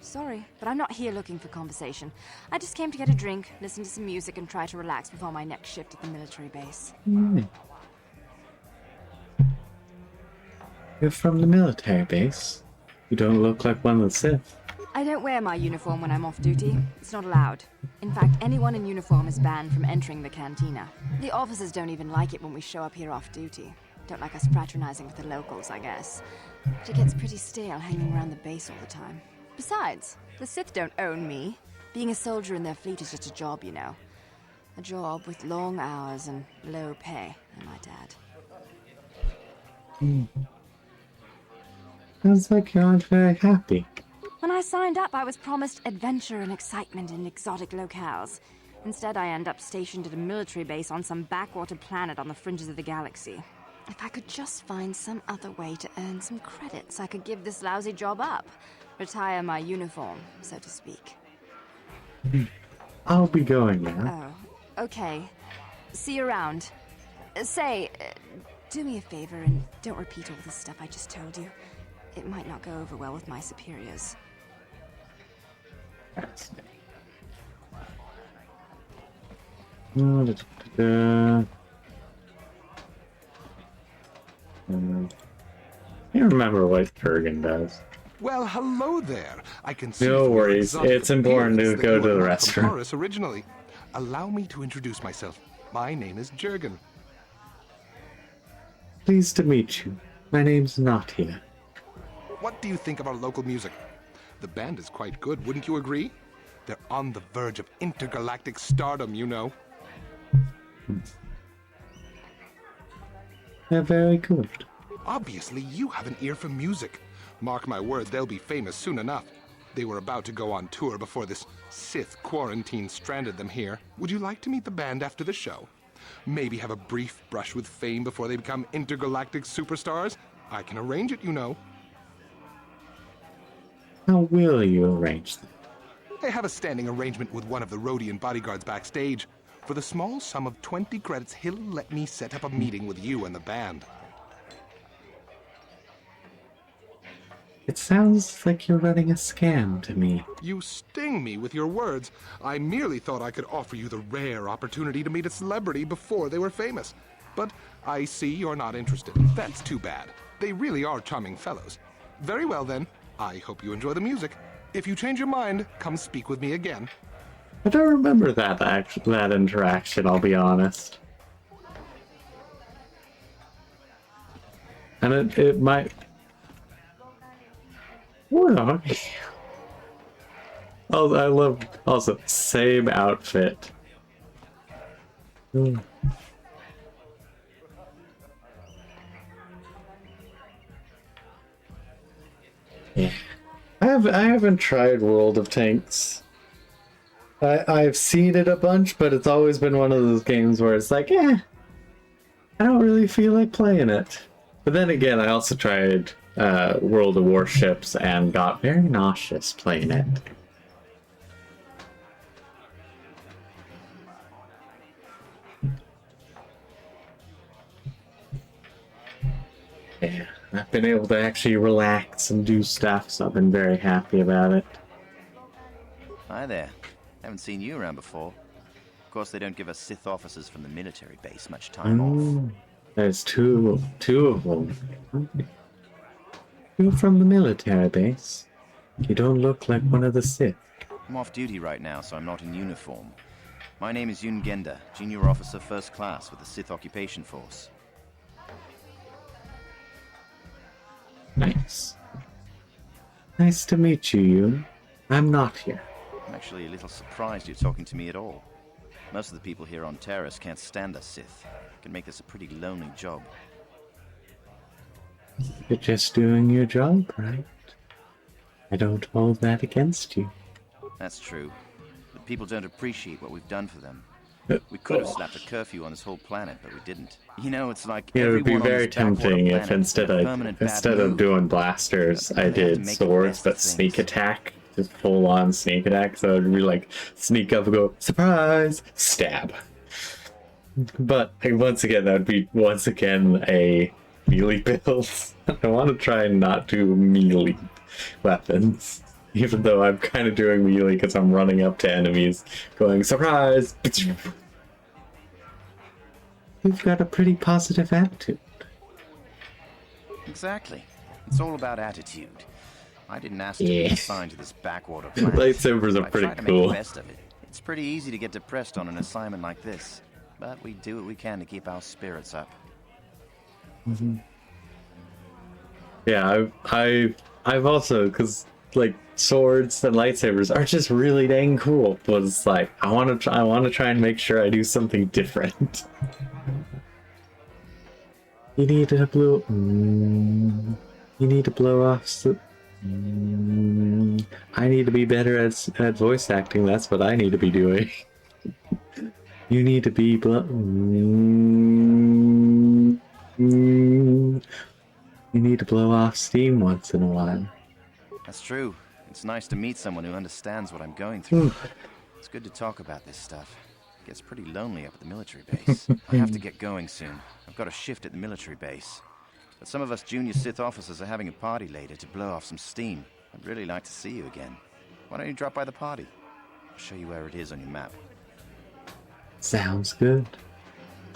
Sorry, but I'm not here looking for conversation. I just came to get a drink, listen to some music, and try to relax before my next shift at the military base. You're from the military base. You don't look like one of the Sith. I don't wear my uniform when I'm off duty. It's not allowed. In fact, anyone in uniform is banned from entering the cantina. The officers don't even like it when we show up here off duty. Don't like us fraternizing with the locals, I guess. But it gets pretty stale hanging around the base all the time. Besides, the Sith don't own me. Being a soldier in their fleet is just a job, you know. A job with long hours and low pay, I might add. Sounds like you aren't very happy. When I signed up, I was promised adventure and excitement in exotic locales. Instead, I end up stationed at a military base on some backwater planet on the fringes of the galaxy. If I could just find some other way to earn some credits, I could give this lousy job up. Retire my uniform, so to speak. I'll be going now. Oh, okay. See you around. Say, do me a favor and don't repeat all the stuff I just told you. It might not go over well with my superiors. Can't remember what Kurgan does. Well, hello there. I can see. No worries. It's important to go to the restroom. Taurus originally. Allow me to introduce myself. My name is Jurgen. Pleased to meet you. My name's Natia. What do you think of our local music? The band is quite good, wouldn't you agree? They're on the verge of intergalactic stardom, you know. They're very good. Obviously, you have an ear for music. Mark my word, they'll be famous soon enough. They were about to go on tour before this Sith quarantine stranded them here. Would you like to meet the band after the show? Maybe have a brief brush with fame before they become intergalactic superstars? I can arrange it, you know. How will you arrange that? I have a standing arrangement with one of the Rhodian bodyguards backstage. For the small sum of 20 credits, he'll let me set up a meeting with you and the band. It sounds like you're running a scam to me. You sting me with your words. I merely thought I could offer you the rare opportunity to meet a celebrity before they were famous. But I see you're not interested. That's too bad. They really are charming fellows. Very well then. I hope you enjoy the music. If you change your mind, come speak with me again. I don't remember that interaction, I'll be honest. And it might... Well, oh, I love also same outfit. Yeah. I haven't tried World of Tanks. I've seen it a bunch, but it's always been one of those games where it's like, I don't really feel like playing it. But then again, I also tried World of Warships and got very nauseous playing it. Yeah, I've been able to actually relax and do stuff, so I've been very happy about it. Hi there. Haven't seen you around before. Of course, they don't give us Sith officers from the military base much time off. There's two of them. You're from the military base. You don't look like one of the Sith. I'm off duty right now, so I'm not in uniform. My name is Yun Genda, Junior Officer First Class with the Sith Occupation Force. Nice. Nice to meet you, Yun. I'm not here. I'm actually a little surprised you're talking to me at all. Most of the people here on Terrace can't stand us Sith. It can make this a pretty lonely job. You're just doing your job, right? I don't hold that against you. That's true. But people don't appreciate what we've done for them. We could have slapped a curfew on this whole planet, but we didn't. You know, it's like It would be everyone on very this backwater tempting if planet instead had a permanent bad of mood. doing blasters, I They have to did make the swords, best but of sneak things. attack, just full on sneak attack. So it'd be like sneak up and go surprise, stab. But like, once again, that would be a melee build. I want to try and not do melee weapons. Even though I'm kind of doing melee because I'm running up to enemies, going, surprise! You've got a pretty positive attitude. Exactly. It's all about attitude. I didn't ask to be Yeah. assigned to this backwater planet. Lightsabers are but I pretty tried to cool. Make the best of it. It's pretty easy to get depressed on an assignment like this, but we do what we can to keep our spirits up. Mm-hmm. Yeah, I've also, because like swords and lightsabers are just really dang cool, but it's like I want to try and make sure I do something different. You need to blow. You need to blow off. I need to be better at voice acting. That's what I need to be doing. You need to be You need to blow off steam once in a while. That's true. It's nice to meet someone who understands what I'm going through. Ooh. It's good to talk about this stuff. It gets pretty lonely up at the military base. I have to get going soon. I've got a shift at the military base. But some of us junior Sith officers are having a party later to blow off some steam. I'd really like to see you again. Why don't you drop by the party? I'll show you where it is on your map. Sounds good.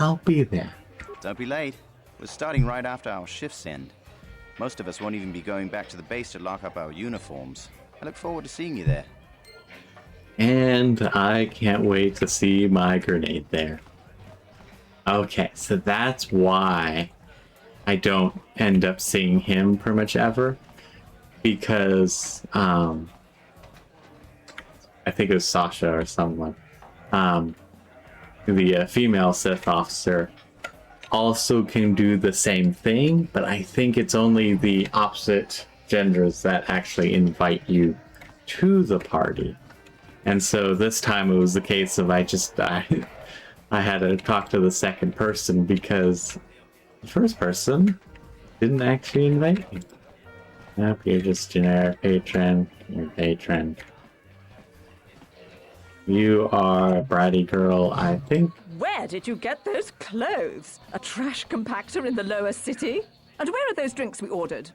I'll be there. Don't be late. We're starting right after our shifts end. Most of us won't even be going back to the base to lock up our uniforms. I look forward to seeing you there. And I can't wait to see my grenade there. Okay, so that's why I don't end up seeing him pretty much ever. Because, I think it was Sasha or someone. The female Sith officer also can do the same thing, but I think it's only the opposite genders that actually invite you to the party. And so this time it was the case of I had to talk to the second person because the first person didn't actually invite me. Nope, you're just generic patron. You're patron. You are a bratty girl, I think. Where did you get those clothes? A trash compactor in the lower city? And where are those drinks we ordered?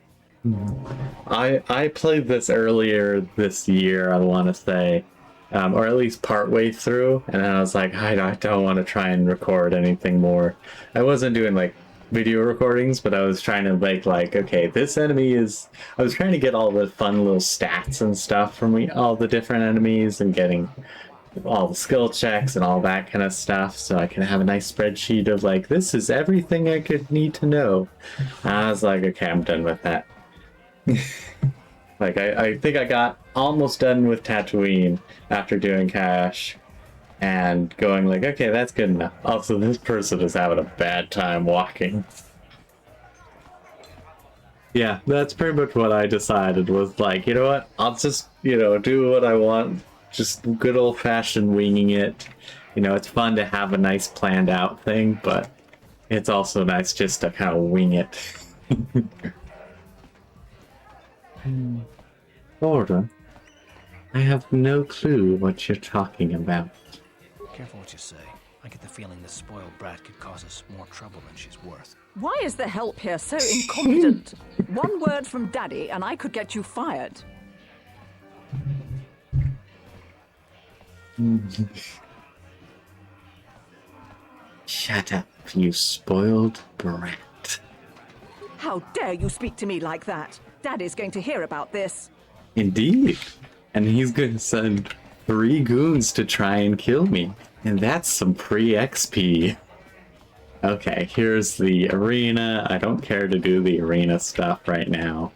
I played this earlier this year, I want to say, or at least partway through, and then I was like, I don't want to try and record anything more. I wasn't doing like video recordings, but I was trying to make like, okay, this enemy is. I was trying to get all the fun little stats and stuff from all the different enemies and getting all the skill checks and all that kind of stuff, so I can have a nice spreadsheet of like, this is everything I could need to know. And I was like, okay, I'm done with that. Like, I think I got almost done with Tatooine after doing Cash and going like, okay, that's good enough. Also, this person is having a bad time walking. Yeah, that's pretty much what I decided was like, you know what, I'll just, do what I want. Just good old-fashioned winging it. It's fun to have a nice planned out thing, but it's also nice just to kind of wing it. Gordon, I have no clue what you're talking about. Careful what you say. I get the feeling this spoiled brat could cause us more trouble than she's worth. Why is the help here so incompetent? One word from Daddy and I could get you fired. Shut up, you spoiled brat. How dare you speak to me like that? Daddy's going to hear about this. Indeed. And he's going to send 3 goons to try and kill me. And that's some pre-XP. Okay, here's the arena. I don't care to do the arena stuff right now.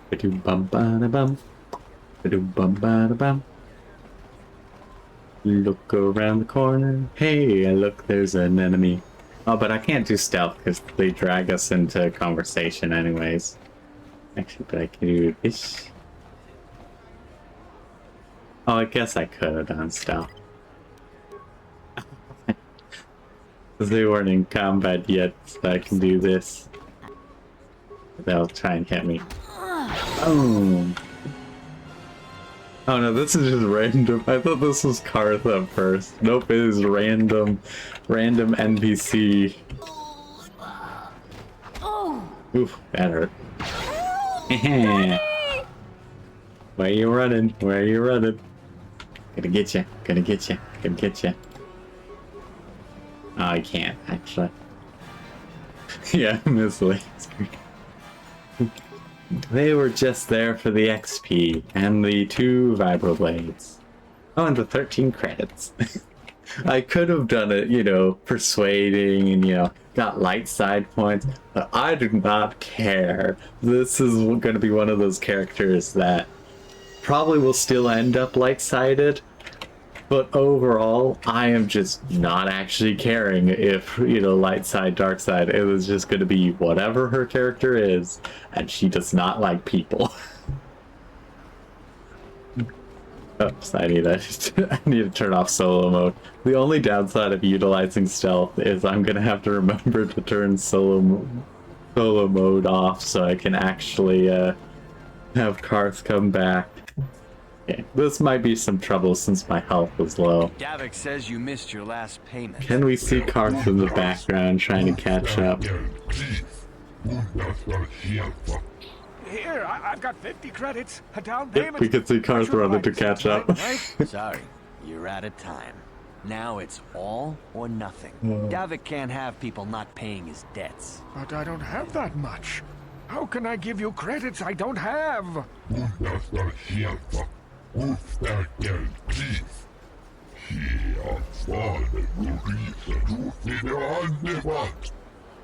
Ba-doom-bum-ba-da-bum. Ba-doom-bum-ba-da-bum. Look around the corner. Hey, look, there's an enemy. Oh, but I can't do stealth because they drag us into conversation anyways. Actually, but I can do this. Oh, I guess I could have done stealth. Because they weren't in combat yet, so I can do this. They'll try and hit me. Boom! Oh no, this is just random. I thought this was Karth at first. Nope, it is random NPC. Oof, that hurt. Where you running? Where you running? Gonna get you. Gonna get you. Gonna get you. Oh, I can't actually. Yeah, Miss Lee. They were just there for the XP and the 2 vibroblades. Oh, and the 13 credits. I could have done it, you know, persuading and, you know, got light side points, but I do not care. This is going to be one of those characters that probably will still end up light-sided, but overall, I am just not actually caring if, you know, light side, dark side. It was just going to be whatever her character is, and she does not like people. Oops, I need to turn off solo mode. The only downside of utilizing stealth is I'm going to have to remember to turn solo mode off so I can actually have Karth come back. Okay, this might be some trouble since my health is low. Davik says you missed your last payment. Can we see Karth in the background trying to catch up? Here, I've got 50 credits, a down Yep, payment. we can see Karth running to catch up. Sorry, you're out of time. Now it's all or nothing. Hmm. Davik can't have people not paying his debts. But I don't have that much. How can I give you credits I don't have?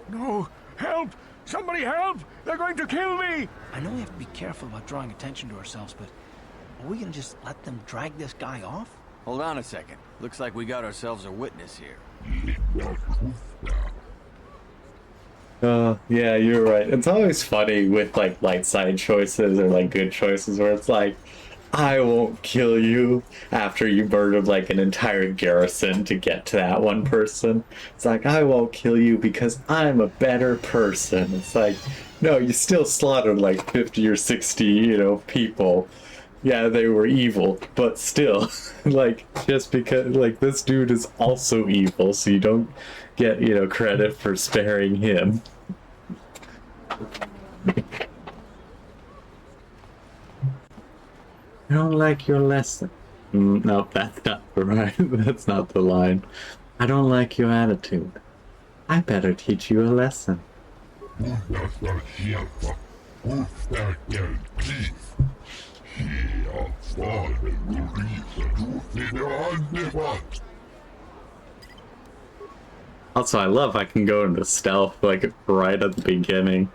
No, help! Somebody help! They're going to kill me! I know we have to be careful about drawing attention to ourselves, but are we gonna just let them drag this guy off? Hold on a second. Looks like we got ourselves a witness here. Yeah, you're right. It's always funny with like light side choices or like good choices where it's like, I won't kill you after you murdered like an entire garrison to get to that one person. It's like, I won't kill you because I'm a better person. It's like, no, you still slaughtered like 50 or 60, you know, people. Yeah, they were evil, but still, like, just because, like, this dude is also evil, so you don't get, you know, credit for sparing him. I don't like your lesson. Nope, that's not right. That's not the line. I don't like your attitude. I better teach you a lesson. Also, I love I can go into stealth like right at the beginning.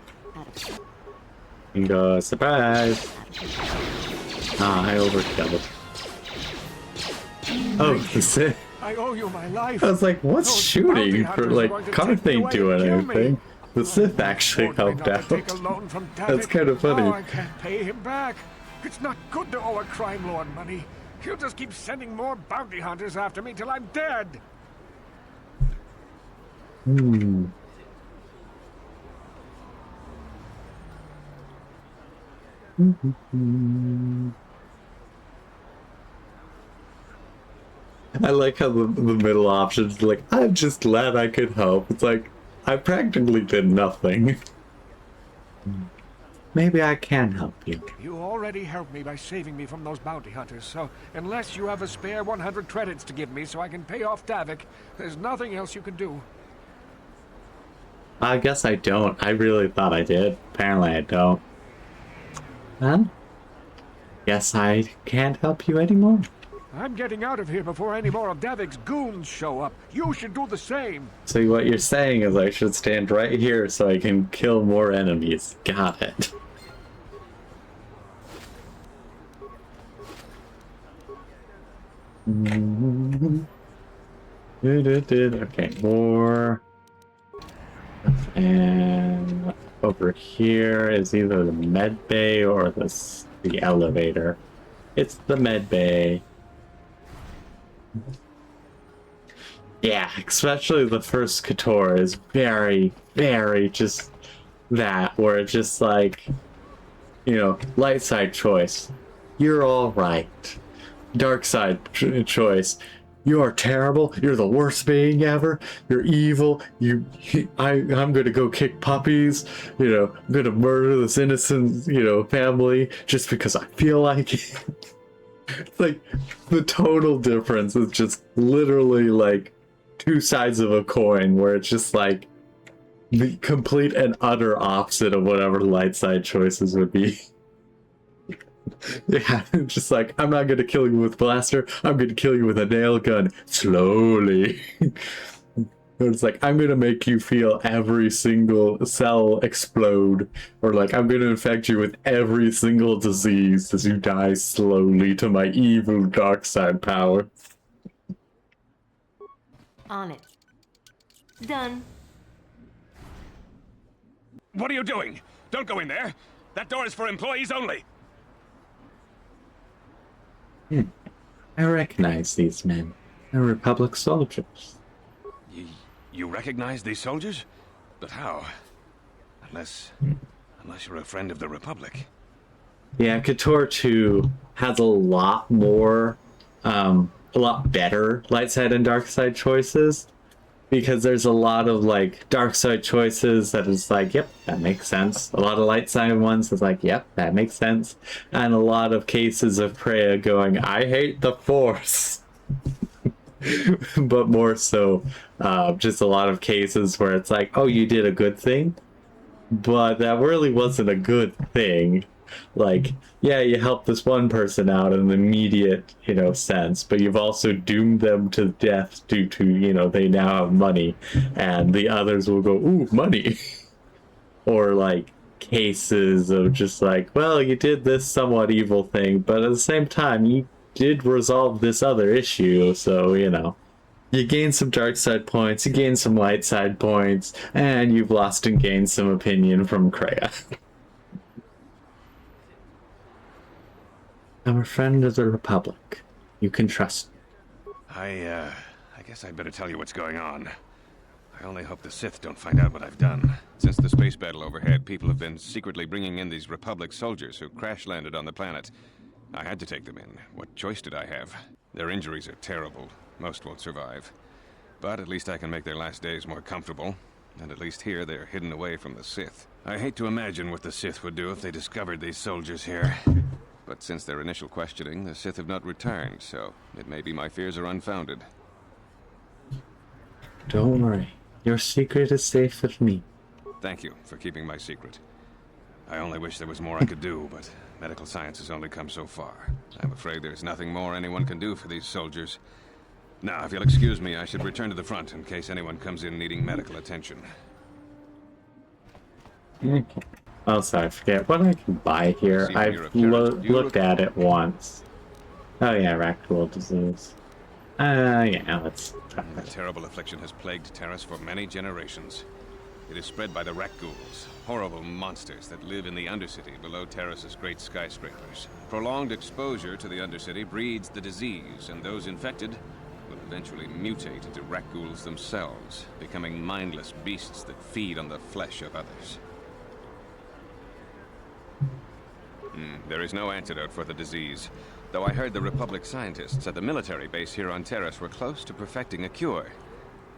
And go, surprise! Ah, I overkilled. Oh, the Sith. I owe you my life. I was like, what's Those shooting? bounty For hunters like, are going to Karth take me ain't away doing and kill me. anything. The Sith actually helped out. Take a loan from That's Davik. kind of funny. Oh, I can't pay him back. It's not good to owe a crime lord money. He'll just keep sending more bounty hunters after me till I'm dead. I like how the middle option's like, I'm just glad I could help. It's like, I practically did nothing. Maybe I can help you. You already helped me by saving me from those bounty hunters, so unless you have a spare 100 credits to give me so I can pay off Davik, there's nothing else you can do. I guess I don't. I really thought I did. Apparently I don't. Huh? Guess I can't help you anymore. I'm getting out of here before any more of Davik's goons show up. You should do the same. So what you're saying is I should stand right here so I can kill more enemies. Got it. Okay, more. And over here is either the med bay or the elevator. It's the med bay. Yeah, especially the first KOTOR is very, very just that, where it's just like, you know, light side choice, you're all right. Dark side choice, you are terrible. You're the worst being ever. You're evil. I'm gonna go kick puppies. You know, I'm gonna murder this innocent, you know, family just because I feel like it. It's like the total difference is just literally like two sides of a coin, where it's just like the complete and utter opposite of whatever light side choices would be. Yeah, just like, I'm not gonna kill you with blaster, I'm gonna kill you with a nail gun slowly. It's like, I'm gonna make you feel every single cell explode, or like, I'm gonna infect you with every single disease as you die slowly to my evil dark side power. On it. Done. What are you doing? Don't go in there. That door is for employees only. I recognize these men. They're Republic soldiers. You recognize these soldiers? But how? Unless you're a friend of the Republic. Yeah, KOTOR 2 has a lot more, a lot better light side and dark side choices, because there's a lot of like dark side choices that is like, yep, that makes sense. A lot of light side ones is like, yep, that makes sense. And a lot of cases of Freya going, I hate the Force. But more so, just a lot of cases where it's like, oh, you did a good thing, but that really wasn't a good thing. Like, yeah, you helped this one person out in an immediate, you know, sense, but you've also doomed them to death due to, you know, they now have money, and the others will go, ooh, money. Or like cases of just like, well, you did this somewhat evil thing, but at the same time, you did resolve this other issue, so, you know, you gain some dark side points, you gain some light side points, and you've lost and gained some opinion from Kreia. I'm a friend of the Republic. You can trust me. I guess I'd better tell you what's going on. I only hope the Sith don't find out what I've done. Since the space battle overhead, people have been secretly bringing in these Republic soldiers who crash-landed on the planet. I had to take them in. What choice did I have? Their injuries are terrible. Most won't survive. But at least I can make their last days more comfortable. And at least here, they're hidden away from the Sith. I hate to imagine what the Sith would do if they discovered these soldiers here. But since their initial questioning, the Sith have not returned, so it may be my fears are unfounded. Don't worry. Your secret is safe with me. Thank you for keeping my secret. I only wish there was more I could do, but medical science has only come so far. I'm afraid there's nothing more anyone can do for these soldiers. Now, if you'll excuse me, I should return to the front in case anyone comes in needing medical attention. Okay. Also, I forget what I can buy here. I've looked at it once. Oh yeah, raccoon disease. Yeah, let's try The that. terrible affliction has plagued Terrace for many generations. It is spread by the Rakghouls, horrible monsters that live in the Undercity below Terrace's great skyscrapers. Prolonged exposure to the Undercity breeds the disease, and those infected will eventually mutate into Rakghouls themselves, becoming mindless beasts that feed on the flesh of others. There is no antidote for the disease, though I heard the Republic scientists at the military base here on Terrace were close to perfecting a cure.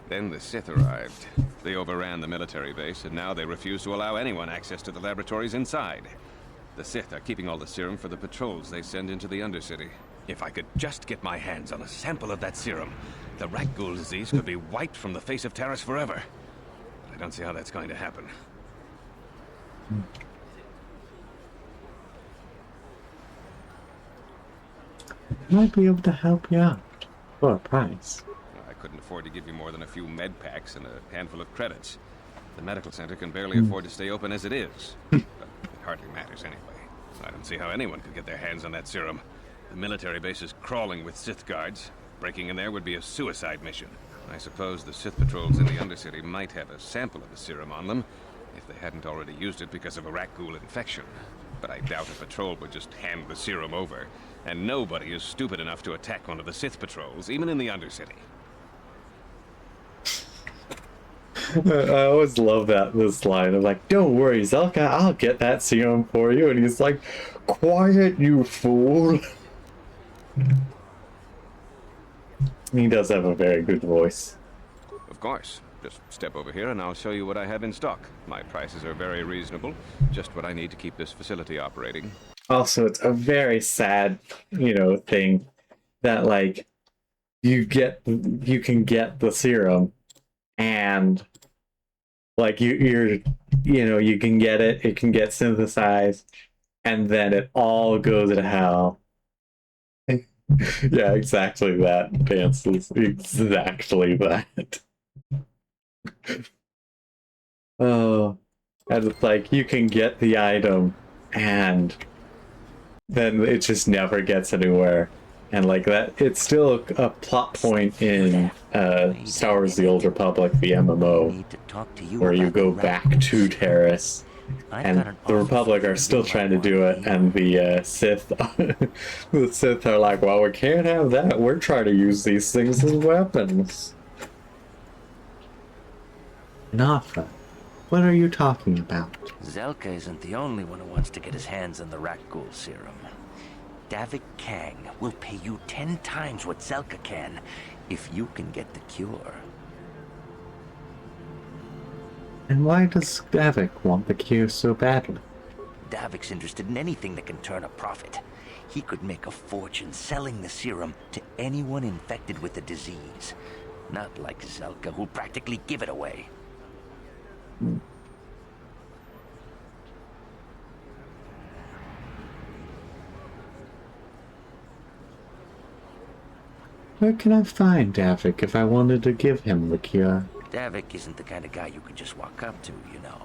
Then the Sith arrived. They overran the military base, and now they refuse to allow anyone access to the laboratories inside. The Sith are keeping all the serum for the patrols they send into the Undercity. If I could just get my hands on a sample of that serum, the Rakghoul disease could be wiped from the face of Terrace forever. But I don't see how that's going to happen. Might be able to help you out for a price. I couldn't afford to give you more than a few med packs and a handful of credits. The medical center can barely afford to stay open as it is. But it hardly matters anyway. I don't see how anyone could get their hands on that serum. The military base is crawling with Sith guards. Breaking in there would be a suicide mission. I suppose the Sith patrols in the Undercity might have a sample of the serum on them, if they hadn't already used it because of a rat ghoul infection. But I doubt a patrol would just hand the serum over. And nobody is stupid enough to attack one of the Sith patrols, even in the Undercity. I always love this line of like, don't worry, Zelka, I'll get that serum for you. And he's like, quiet, you fool. He does have a very good voice. Of course. Just step over here and I'll show you what I have in stock. My prices are very reasonable. Just what I need to keep this facility operating. Also, it's a very sad, thing that like you can get the serum and like you can get it can get synthesized and then it all goes to hell. Yeah, exactly that. Dance is exactly that. Oh, and it's like you can get the item and then it just never gets anywhere. And like that, it's still a plot point in Star Wars The Old Republic, the MMO, where you go back to Terrace, and the Republic are still trying to do it, and the Sith, the Sith are like, well, we can't have that. We're trying to use these things as weapons. Nafa, what are you talking about? Zelka isn't the only one who wants to get his hands on the rat ghoul serum. Davik Kang will pay you 10 times what Zelka can if you can get the cure. And why does Davik want the cure so badly? Davik's interested in anything that can turn a profit. He could make a fortune selling the serum to anyone infected with the disease. Not like Zelka, who'll practically give it away. Where can I find Davik if I wanted to give him the cure? Davik isn't the kind of guy you can just walk up to, you know.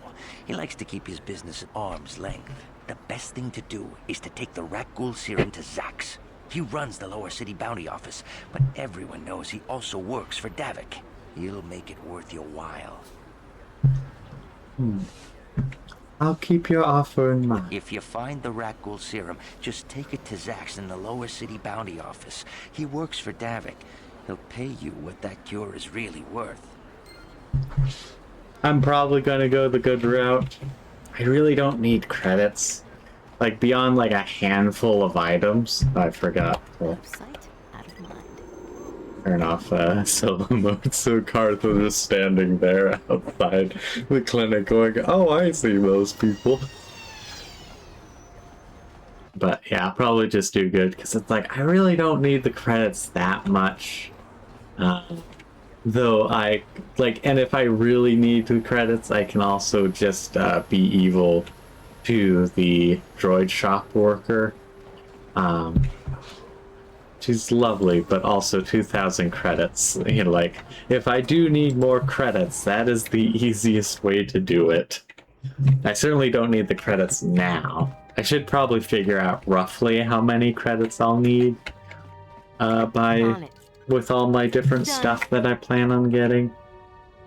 He likes to keep his business at arm's length. The best thing to do is to take the rat ghoul serum to Zax. He runs the Lower City Bounty Office, but everyone knows he also works for Davik. He'll make it worth your while. I'll keep your offer in mind. If you find the rat ghoul serum, just take it to Zax in the Lower City Bounty Office. He works for Davik. He'll pay you what that cure is really worth. I'm probably gonna go the good route. I really don't need credits. Like, beyond like a handful of items. I forgot. Turn off solo mode, so Cartho is standing there outside the clinic going, oh, I see those people. But yeah, I'll probably just do good, because it's like, I really don't need the credits that much. Though I, like, and if I really need the credits, I can also just be evil to the droid shop worker. She's lovely, but also 2,000 credits. You know, like, if I do need more credits, that is the easiest way to do it. I certainly don't need the credits now. I should probably figure out roughly how many credits I'll need with all my different stuff that I plan on getting.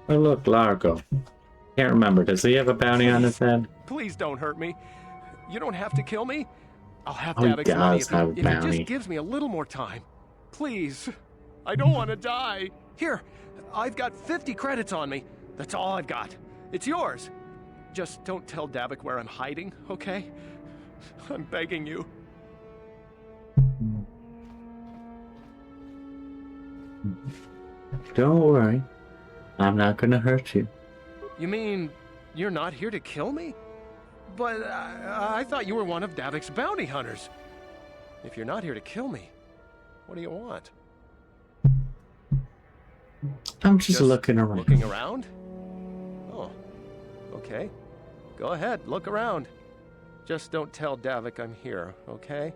Oh look, Largo. Can't remember, does he have a bounty on his head? Please don't hurt me. You don't have to kill me. I'll have Oh, he Davik's money does have a if he bounty. just gives me a little more time. Please. I don't want to die. Here, I've got 50 credits on me. That's all I've got. It's yours. Just don't tell Davik where I'm hiding, okay? I'm begging you. Don't worry. I'm not gonna hurt you. You mean you're not here to kill me? But I thought you were one of Davik's bounty hunters. If you're not here to kill me, what do you want? I'm just looking around. Looking around? Oh, okay? Go ahead, look around. Just don't tell Davik I'm here, okay?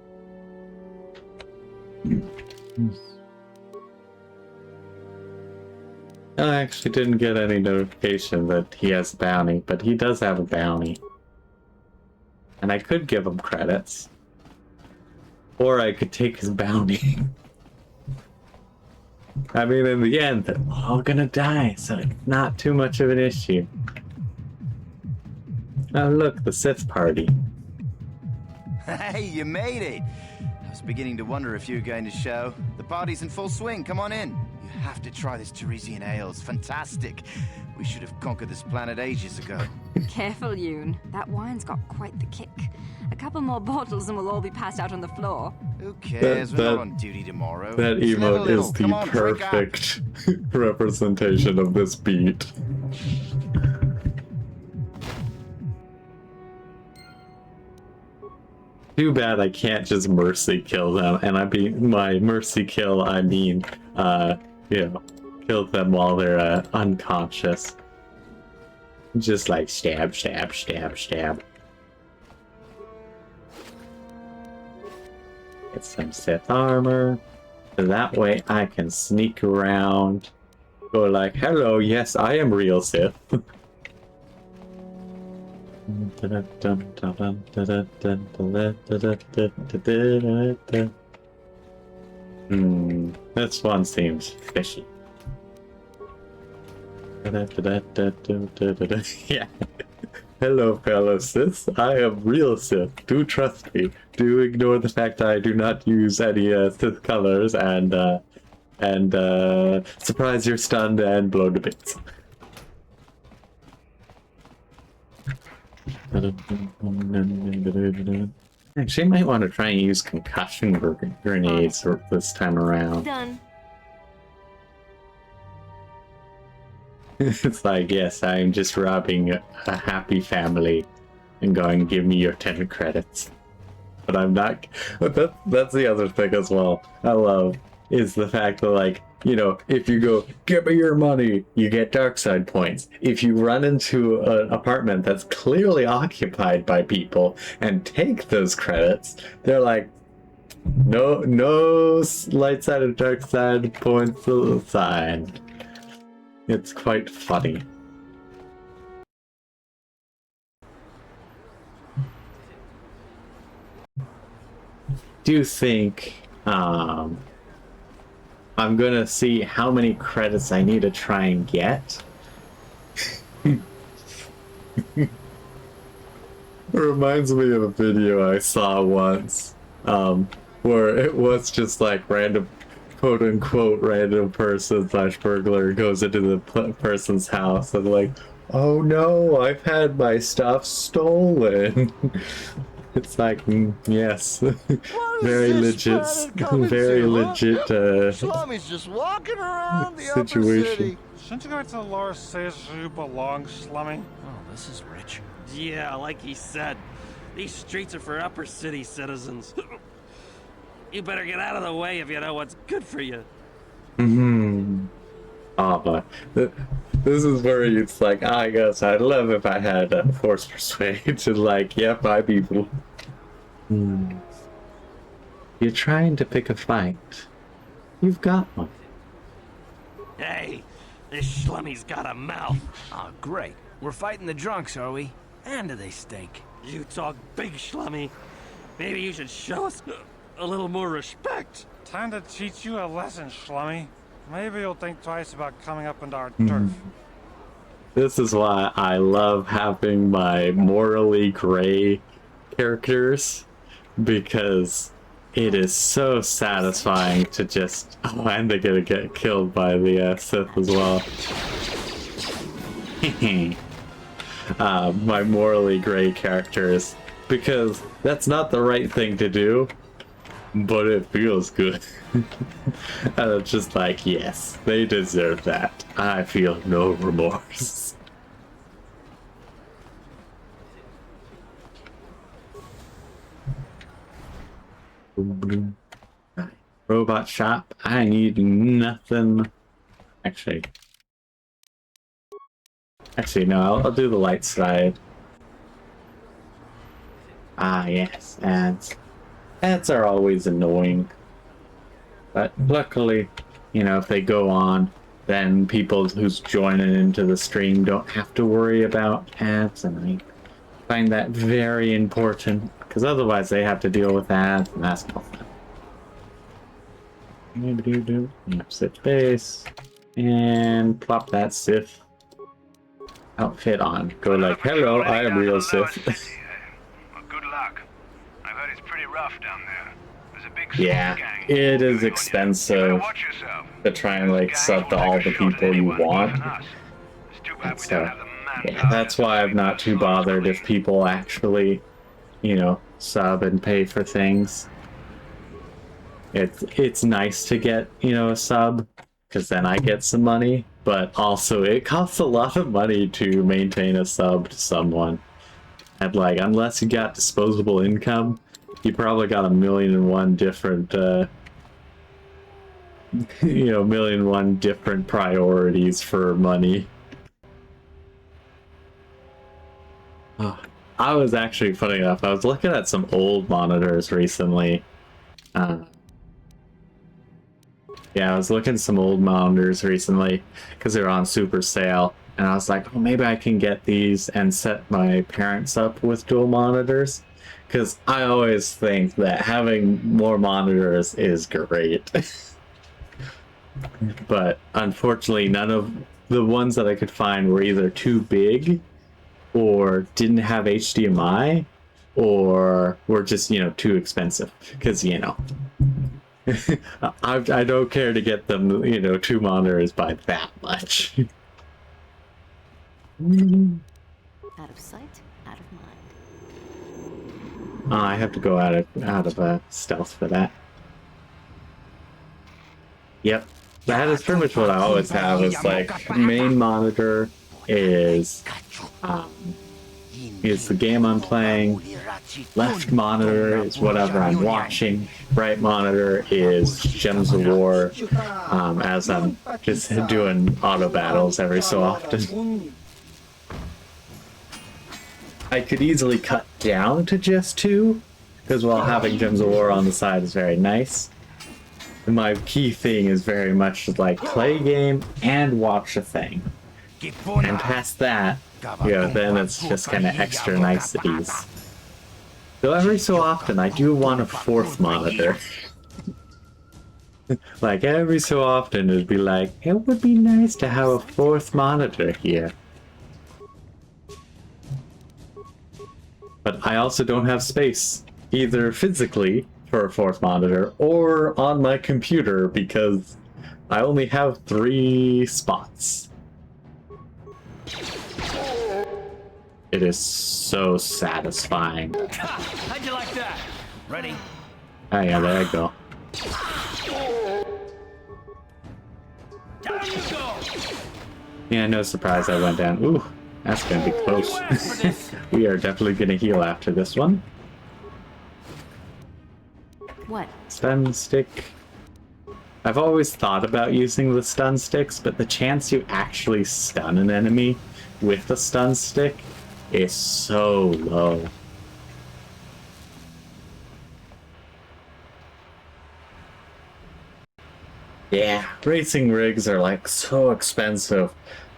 I actually didn't get any notification that he has a bounty, but he does have a bounty. And I could give him credits. Or I could take his bounty. I mean, in the end, they're all gonna die, so it's not too much of an issue. Oh look, the Sith party. Hey, you made it! I was beginning to wonder if you were going to show. The party's in full swing, come on in. You have to try this Teresian ale, it's fantastic. We should have conquered this planet ages ago. Careful, Yoon. That wine's got quite the kick. A couple more bottles and we'll all be passed out on the floor. Who cares? We're not on duty tomorrow. That Just live a emote little. is Come the on, drink up. perfect representation of this beat. Too bad I can't just mercy kill them, and my mercy kill, I mean, you know, kill them while they're unconscious. Just like stab, stab, stab, stab. Get some Sith armor. So that way I can sneak around. Go like, hello, yes, I am real Sith. This one seems fishy. Yeah. Hello, fellow Sith. I am real Sith. Do trust me. Do ignore the fact I do not use any Sith colors, and surprise, you're stunned and blown to bits. Actually, I might want to try and use concussion grenades this time around. Done. It's like, yes, I'm just robbing a happy family and going, give me your 10 credits. But I'm not. But that's the other thing as well I love, is the fact that, like, you know, if you go, give me your money, you get dark side points. If you run into an apartment that's clearly occupied by people and take those credits, they're like, no light side or dark side points assigned. It's quite funny. Do you think I'm gonna see how many credits I need to try and get? It reminds me of a video I saw once, where it was just like random, quote unquote, random person / burglar goes into the person's house and like, oh no, I've had my stuff stolen. It's like, yes, very legit, very legit Slummy's just walking around the situation. upper city. Shouldn't you go to the lower says you belong, Slummy? Oh, this is rich. Yeah, like he said. These streets are for upper city citizens. You better get out of the way if you know what's good for you. But this is where it's like, I guess I'd love if I had force persuasion. Like, yep, I people. You're trying to pick a fight. You've got one. Hey, this Schlummy's got a mouth. Oh, great. We're fighting the drunks, are we? And do they stink? You talk big, Schlummy. Maybe you should show us a little more respect. Time to teach you a lesson, Slummy. Maybe you'll think twice about coming up into our turf. This is why I love having my morally gray characters, because it is so satisfying to just... Oh, and they're gonna get killed by the Sith as well. My morally gray characters, because that's not the right thing to do, but it feels good. And it's just like, yes, they deserve that. I feel no remorse. Robot shop, I need nothing. Actually, Actually, no, I'll do the light side. Ah, yes, ads. Ads are always annoying. But luckily, you know, if they go on, then people who's joining into the stream don't have to worry about ads, and I find that very important, because otherwise they have to deal with ads, and that's no fun. Yep, Sith base, and plop that Sith outfit on. Go like, hello, I am real Sith. Well, good luck. I've heard it's pretty rough down there. There's a big Yeah, gang. it is expensive to try and like sub to all the people you want. And so, yeah, that's why I'm not too bothered if people actually, you know, sub and pay for things. It's nice to get, you know, a sub, because then I get some money, but also it costs a lot of money to maintain a sub to someone. And like, unless you got disposable income, you probably got 1,000,001 different, you know, 1,000,001 different priorities for money. I was actually, funny enough, I was looking at some old monitors recently. Yeah, I was looking at some old monitors recently because they were on super sale, and I was like, oh, maybe I can get these and set my parents up with dual monitors, because I always think that having more monitors is great. But unfortunately, none of the ones that I could find were either too big or didn't have HDMI or were just, you know, too expensive, because, you know, I don't care to get them, you know, 2 monitors by that much. Out of sight, out of mind. I have to go out of stealth for that. Yep, that is pretty much what I always have. Is like main monitor is the game I'm playing. Left monitor is whatever I'm watching. Right monitor is Gems of War, as I'm just doing auto battles every so often. I could easily cut down to just 2, because while having Gems of War on the side is very nice, my key thing is very much like play game and watch a thing. And past that, you know, then it's just kind of extra niceties. So every so often, I do want a 4th monitor. Like every so often, it'd be like, it would be nice to have a 4th monitor here. But I also don't have space, either physically for a 4th monitor or on my computer, because I only have 3 spots. It is so satisfying. How'd you like that? Ready? Oh yeah, there I go. Down you go! Yeah, no surprise I went down. Ooh, that's gonna be close. We are definitely gonna heal after this one. What? Stun stick. I've always thought about using the stun sticks, but the chance you actually stun an enemy with the stun stick is so low. Yeah, racing rigs are like so expensive.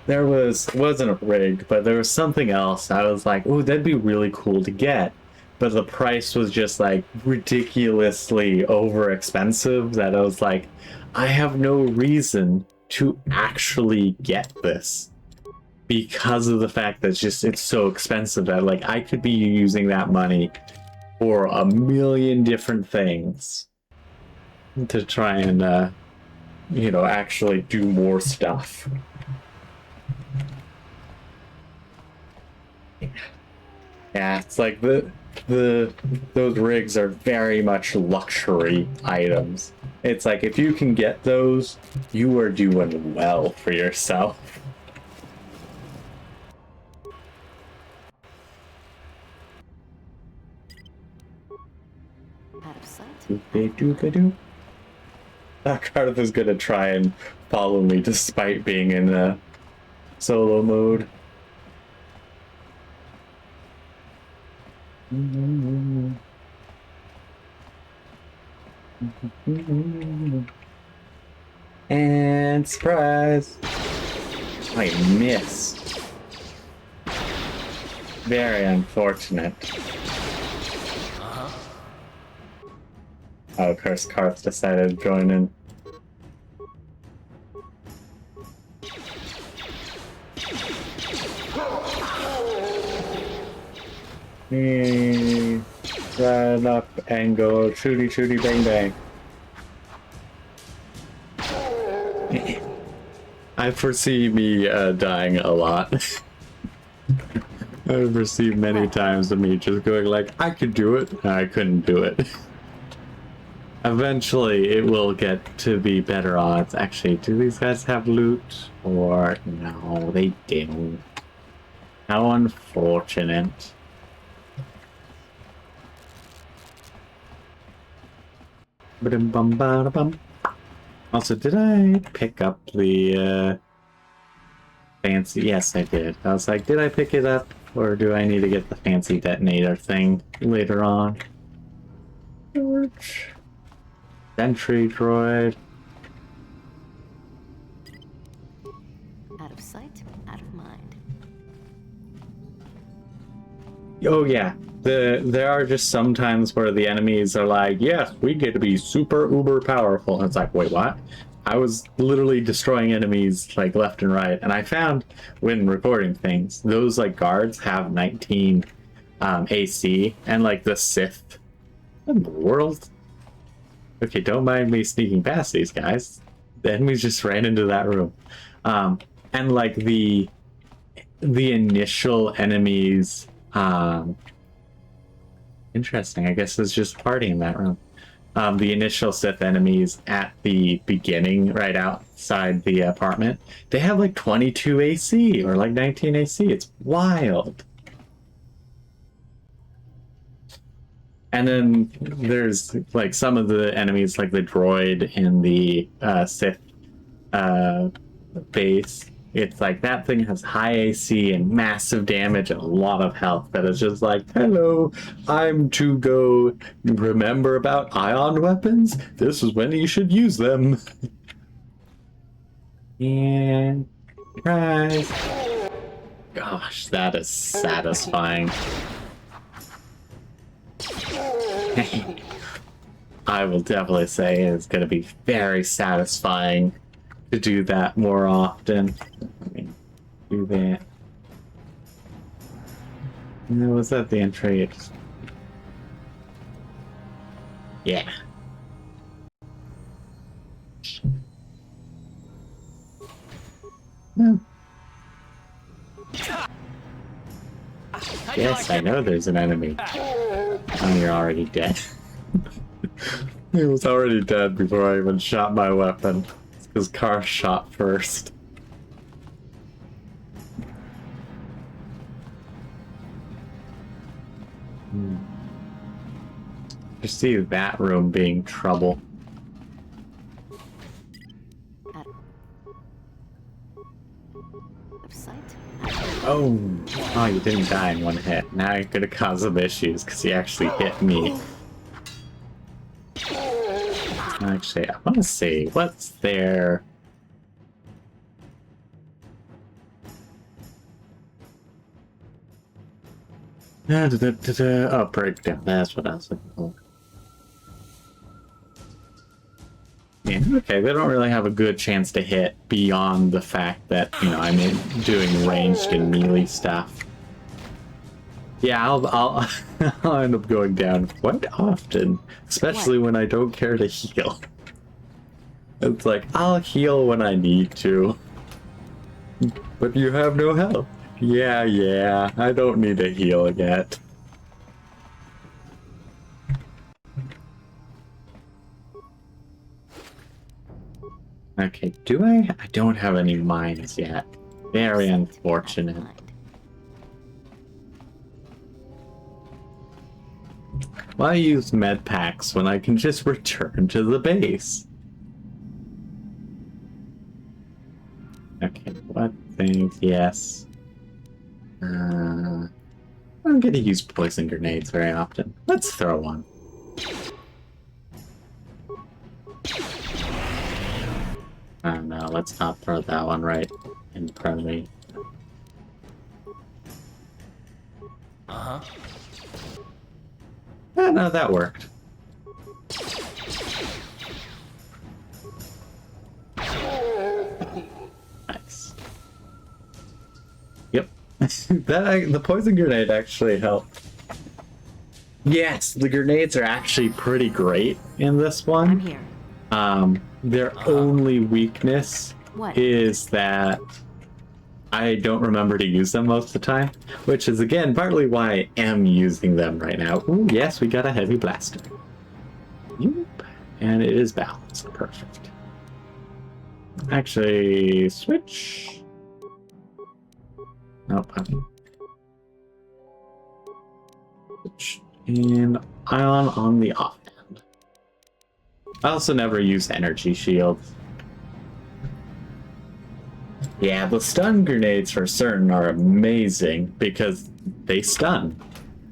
There wasn't a rig, but there was something else. I was like, ooh, that'd be really cool to get. But the price was just like ridiculously over expensive that I was like, I have no reason to actually get this, because of the fact that it's so expensive that like I could be using that money for a million different things to try and you know, actually do more stuff. Yeah, it's like those rigs are very much luxury items. It's like if you can get those, you are doing well for yourself. Out of sight. Doop-a-doop-a-doop. Cardiff is gonna try and follow me despite being in solo mode. And surprise! I missed. Very unfortunate. Oh, of course, Karth decided to join in. Run up and go shooty shooty bang bang. I foresee me dying a lot. I foresee many times of me just going like, I could do it, and I couldn't do it. Eventually, it will get to be better odds. Actually, do these guys have loot? Or no, they don't. How unfortunate. Ba-dum-bum-ba-da-bum. Also, did I pick up the fancy? Yes, I did. I was like, did I pick it up? Or do I need to get the fancy detonator thing later on? Sentry droid. Out of sight, out of mind. Oh yeah, there are just some times where the enemies are like, yes, we get to be super uber powerful. And it's like, wait, what? I was literally destroying enemies like left and right. And I found when recording things, those like guards have 19 AC, and like the Sith. What in the world? Okay, don't mind me sneaking past these guys. The enemies just ran into that room. And like the initial enemies, interesting, I guess it's just party in that room. The initial Sith enemies at the beginning, right outside the apartment, they have like 22 AC or like 19 AC. It's wild. And then there's like some of the enemies, like the droid in the Sith base. It's like that thing has high AC and massive damage and a lot of health. That is just like, hello, I'm to go remember about ion weapons. This is when you should use them. And surprise. Gosh, that is satisfying. I will definitely say it's going to be very satisfying to do that more often. Let me do that. No, was that the entry? Yeah. No. Yes, I know there's an enemy. Oh, you're already dead. He was already dead before I even shot my weapon. It's because Car shot first. I see that room being trouble. Oh, you didn't die in one hit. Now you're gonna cause some issues because he actually hit me. Actually, I want to see what's there. Oh, breakdown. That's what I was looking for. Yeah, okay, they don't really have a good chance to hit beyond the fact that, you know, I'm doing ranged and melee stuff. Yeah, I'll I'll end up going down quite often, especially when I don't care to heal. It's like, I'll heal when I need to. But you have no health. Yeah, I don't need to heal yet. Okay, do I? I don't have any mines yet. Very unfortunate. Why use med packs when I can just return to the base? Okay, what things? Yes. I'm gonna use poison grenades very often. Let's throw one. Oh no, let's not throw that one right in front of me. Uh-huh. Oh, no, that worked. Nice. Yep. The poison grenade actually helped. Yes, the grenades are actually pretty great in this one. I'm here. Their only weakness is that I don't remember to use them most of the time, which is again partly why I am using them right now. Ooh, yes, we got a heavy blaster. Yep. And it is balanced. Perfect. Actually, switch. Nope. Switch. And ion on the offhand. I also never use energy shields. Yeah, the stun grenades for certain are amazing because they stun.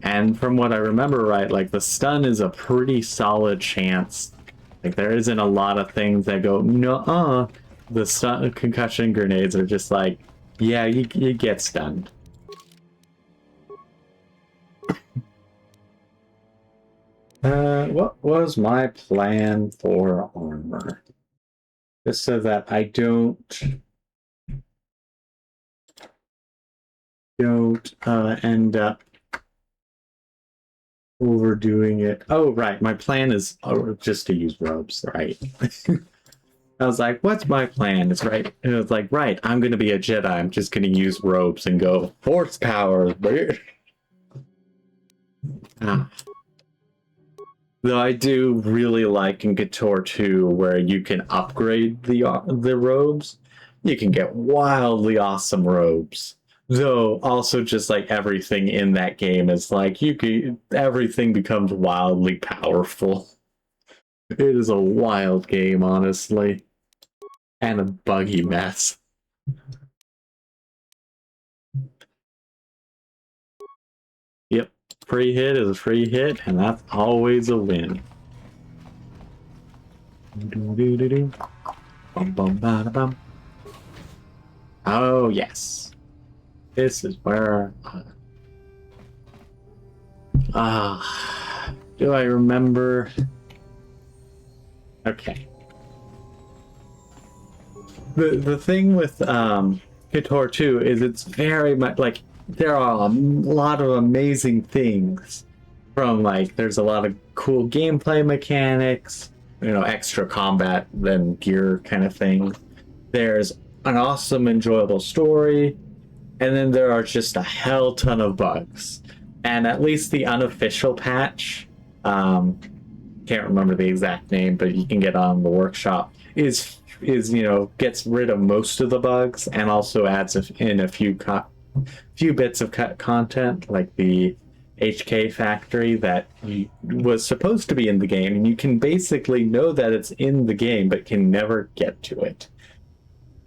And from what I remember right, like the stun is a pretty solid chance. Like there isn't a lot of things that go, no, the stun concussion grenades are just like, yeah, you get stunned. What was my plan for armor? Just so that I don't end up overdoing it. Oh, right. My plan is just to use robes, right? I was like, what's my plan? It's right. And it was like, right, I'm going to be a Jedi. I'm just going to use robes and go, force power. Though I do really like in KOTOR 2 where you can upgrade the robes. You can get wildly awesome robes. Though also just like everything in that game is like everything becomes wildly powerful. It is a wild game, honestly. And a buggy mess. Yep. Free hit is a free hit, and that's always a win. Bum, bum, ba, bum. Oh, yes. This is where... do I remember? Okay. The thing with KOTOR 2 is it's very much like there are a lot of amazing things from like there's a lot of cool gameplay mechanics, extra combat than gear kind of thing. There's an awesome, enjoyable story, and then there are just a hell ton of bugs. And at least the unofficial patch, can't remember the exact name, but you can get on the workshop, is gets rid of most of the bugs and also adds in a few bits of content, like the HK factory that was supposed to be in the game, and you can basically know that it's in the game but can never get to it.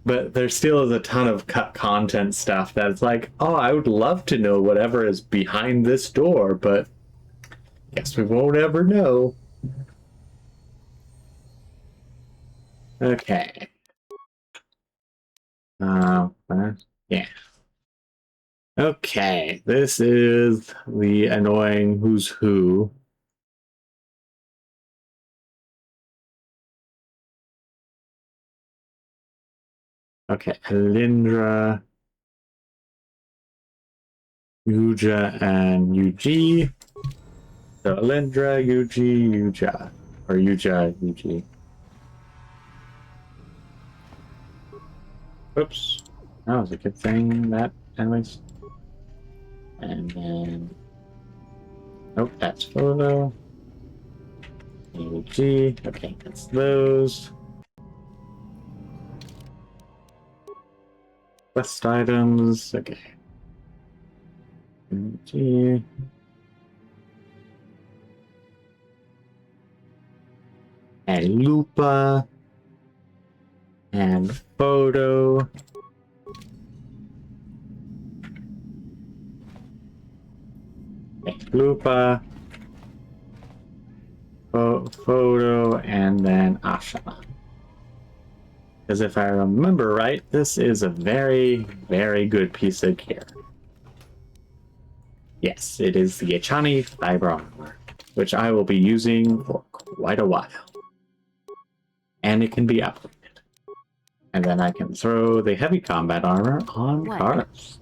But there still is a ton of cut content stuff that's like, oh, I would love to know whatever is behind this door, but guess we won't ever know. Okay. Yeah. Okay, this is the annoying who's who. Okay, Alindra, Yuja, and Yuji. So Alindra, Yuji, Yuja. Or Yuja, Yuji. Oops. That was a good thing, that, anyways. And then... Nope, that's photo. Yuji. Okay, that's those. Quest items. Okay. Yuji. And Lupa. And photo. Lupa, Photo, and then Asha. Because if I remember right, this is a very, very good piece of gear. Yes, it is the Echani Fiber Armor, which I will be using for quite a while. And it can be upgraded. And then I can throw the heavy combat armor on cars.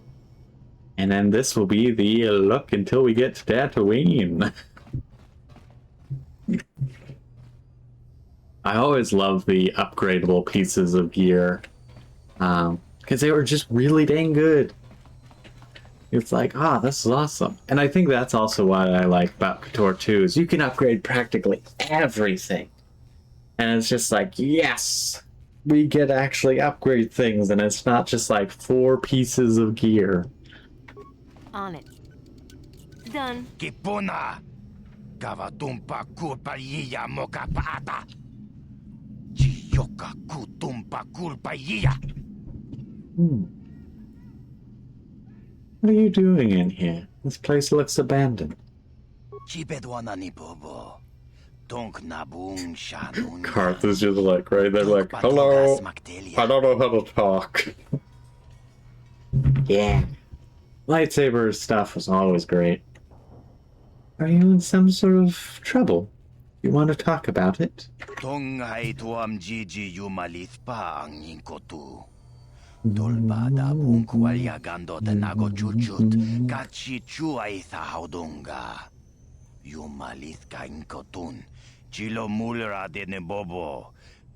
And then this will be the look until we get to Tatooine. I always love the upgradable pieces of gear. Because they were just really dang good. It's like, this is awesome. And I think that's also what I like about KOTOR 2 is you can upgrade practically everything. And it's just like, yes! We get to actually upgrade things, and it's not just like 4 pieces of gear. On it. Done. Kipuna! Kavatumpa kulpa yiya moka paata! Chiyoka kutumpa kulpa yiya! What are you doing in here? This place looks abandoned. Chibedwana ni bobo. Donk nabung shanun. Karth is just like right there, like, hello. I don't know how to talk. Yeah. Lightsaber stuff was always great. Are you in some sort of trouble? You want to talk about it? Tong hai tuam jiji yumalithpa ang inkotu. Dolba da bung kwalyagando da nago chuchut. Kachi chuay haudunga. Yumalith ka inkotun. Chilo mulera de nebobo.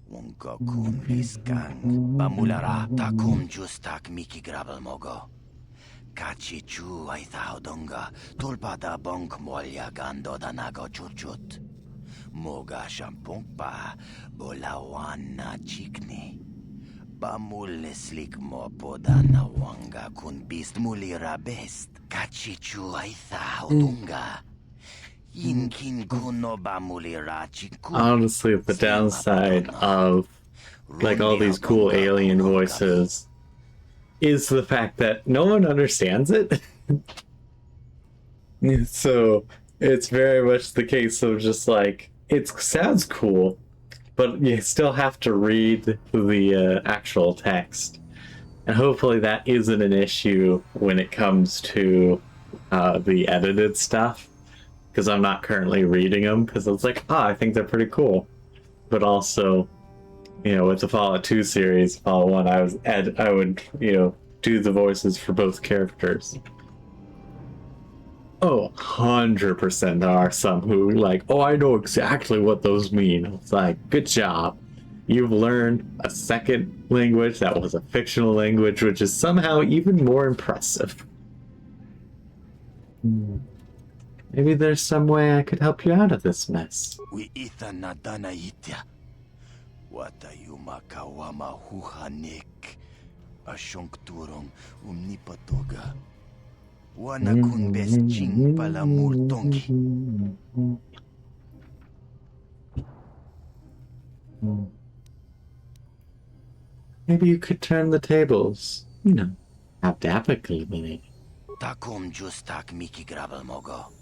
Wonka kun liskang. Bamulara takum justak miki grabel mogo. Kachi chuay haudunga. Dolba da bung kwalyagando da nago chuchut. Moga shampungpa. Bolawana chikni. Bamule slik mo podana wanga kun bist mulira best. Kachichu aitha haudunga. Inkin kuno bamulira chiku. Honestly, the downside of like all these cool alien voices is the fact that no one understands it. So it's very much the case of just like, it sounds cool, but you still have to read the actual text. And hopefully that isn't an issue when it comes to the edited stuff. Because I'm not currently reading them, because it's like, I think they're pretty cool. But also, with the Fallout 2 series, Fallout 1, I would, do the voices for both characters. 100% there are some who I know exactly what those mean. It's like, good job. You've learned a second language that was a fictional language, which is somehow even more impressive. Maybe there's some way I could help you out of this mess. We itha nadana itya. Wata yumakawama huhanik. Ashonkturong umnipatoga. Wana kun best ching pala murtongi. Maybe you could turn the tables. Have Dapically. Takum justak miki grabel mogo.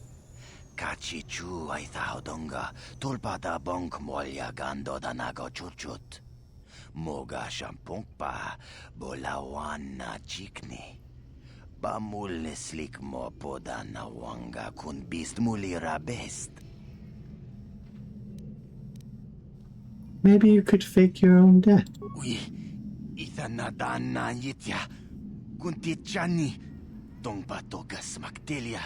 Kachi chu ay thaudonga. Tulpada bonk molya gando danago chuchut. Moga shampungpa. Bolawana chikni. Bamul slik mo podana wanga kun bist mulira best. Maybe you could fake your own death. We ithanadana yitya. Kuntichani. Tongpatogas maktelia.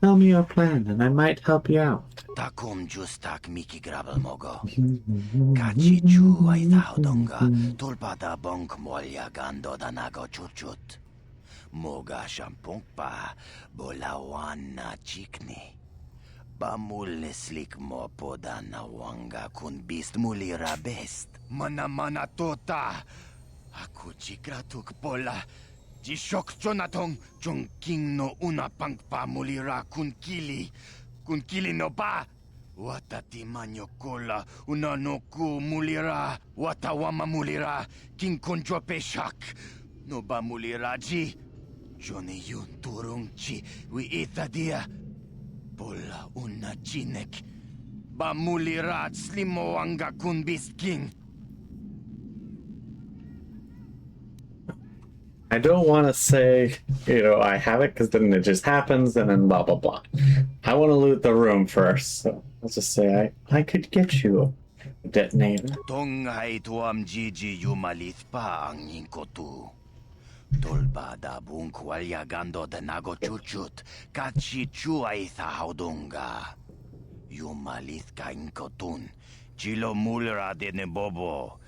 Tell me your plan and I might help you out. Takum justak miki grabel mogo. Kachi chu ay thaudonga. Tulpada bonk molya gando danago chuchut. Moga shampungpa. Bolawana chikni. Bamul slik mo podana wanga kun bist mulira best. Mana tota. Aku chikratuk pola. Jishok Jonatong Jong King no una pangpa mulira kun kili. Kun kili no ba. Watati manyo kola una no ku mulira. Watawama mulira. King konjo peshak. No bamuliraji. Johnny yun turung chi wi itadia. Pola una chinek. Bamulirat slimo anga kun bisking. I don't want to say, I have it because then it just happens and then blah, blah, blah. I want to loot the room first. So let's just say I could get you a detonator. Tonghai tuam gigi yumalith pa ang inkotu. Tolba da bunk walyagando da nago chuchut. Kachi chuaitha haudunga. Yumalith ka inkotun. Chilo mulera de nebobo.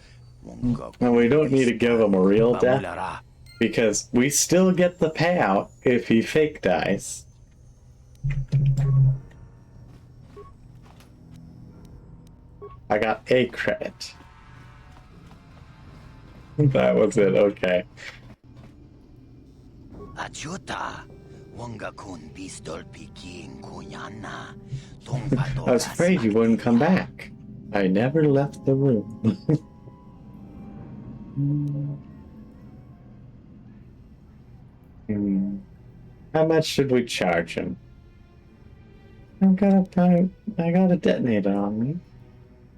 And we don't need to give him a real death, because we still get the payout if he fake dies. I got a credit. That was it, okay. Achuta. Wanga kun pistol piking kunyana. I was afraid you wouldn't come back. I never left the room. How much should we charge him? I got a detonator on me.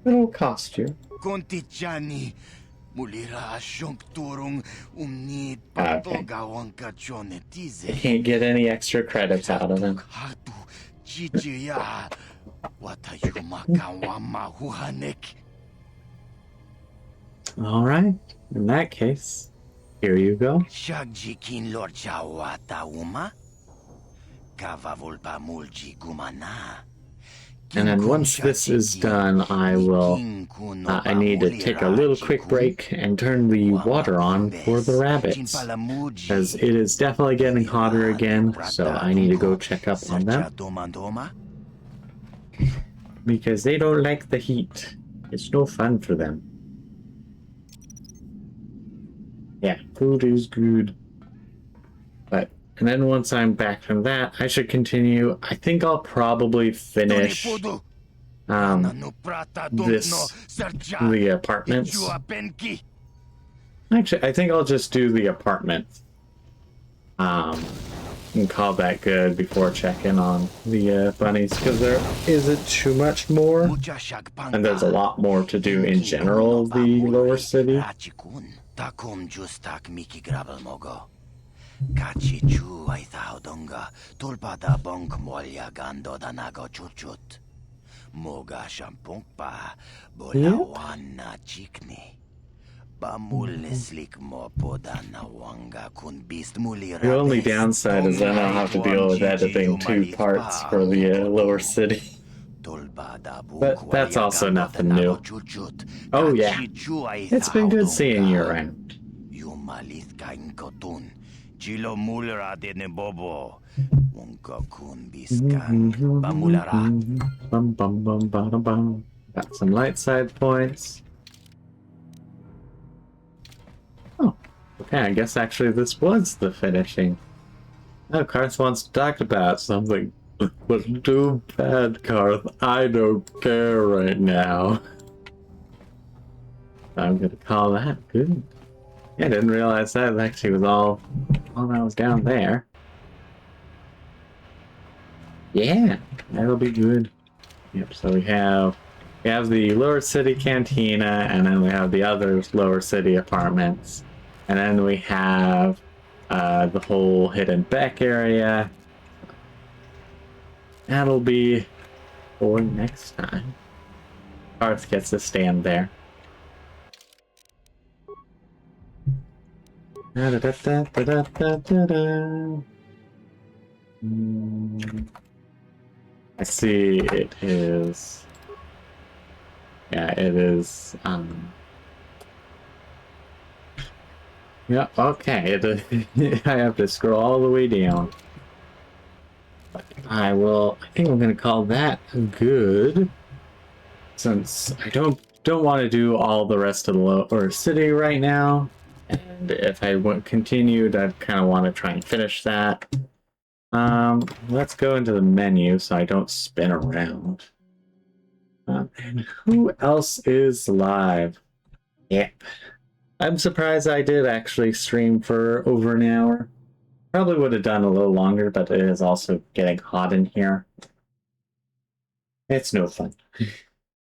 It'll cost you. Contichani. Mulira shunk turung umnid Okay. patoga wanka I chonetize. can't get any extra credits out of him. Chichiya. Watayuma wama huhanek. Alright, in that case, here you go. Shagjikin lord chawata uma. Kavavulpa mulji gumana. And then once this is done, I need to take a little quick break and turn the water on for the rabbits, because it is definitely getting hotter again, so I need to go check up on them, because they don't like the heat. It's no fun for them. Yeah, food is good. And then once I'm back from that, I should continue. I think I'll probably finish the apartments. Actually, I think I'll just do the apartments. And call that good before checking on the bunnies, because there isn't too much more. And there's a lot more to do in general, the lower city. Kachi chu ay thaudonga tulpada bonk molya gando danago chuchut. Moga shampong pa bolawan na chikni. Bamulneslik mo podana wanga kun beast mulira. The only downside is then I'll have to deal with editing 2 parts for the lower city. But that's also nothing new. Oh yeah, it's been good seeing you around. Yumalith kain kotun. Chilo mulera de nebobo. Wonka kun biskan. Bamulara. Bum bum bum bum bum. Got some light side points. Oh, okay, I guess actually this was the finishing. Oh, Karth wants to talk about something. But too bad, Karth. I don't care right now. I'm gonna call that good. Yeah, I didn't realize that actually was all that was down there. Yeah, that'll be good. Yep, so we have the lower city cantina, and then we have the other lower city apartments, and then we have the whole hidden back area. That'll be for next time. Karth gets to stand there. I see it is. Yeah, it is. Yeah, okay. I have to scroll all the way down. But I think I'm gonna call that good, since I don't want to do all the rest of the lower city right now. And if I continued, I'd kind of want to try and finish that. Let's go into the menu so I don't spin around. And who else is live? Yep. I'm surprised I did actually stream for over an hour. Probably would have done a little longer, but it is also getting hot in here. It's no fun.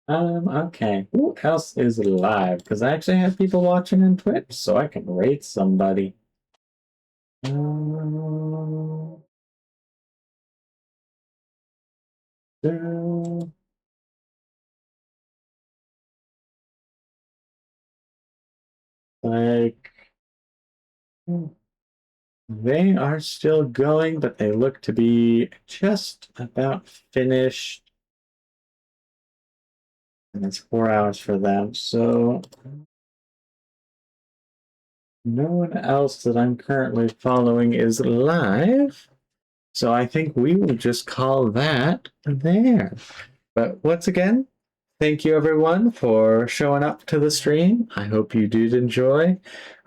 Okay. Who else is live? Because I actually have people watching on Twitch, so I can rate somebody. Like, they are still going, but they look to be just about finished. And it's 4 hours for them, so no one else that I'm currently following is live. So I think we will just call that there. But once again, thank you everyone for showing up to the stream. I hope you did enjoy.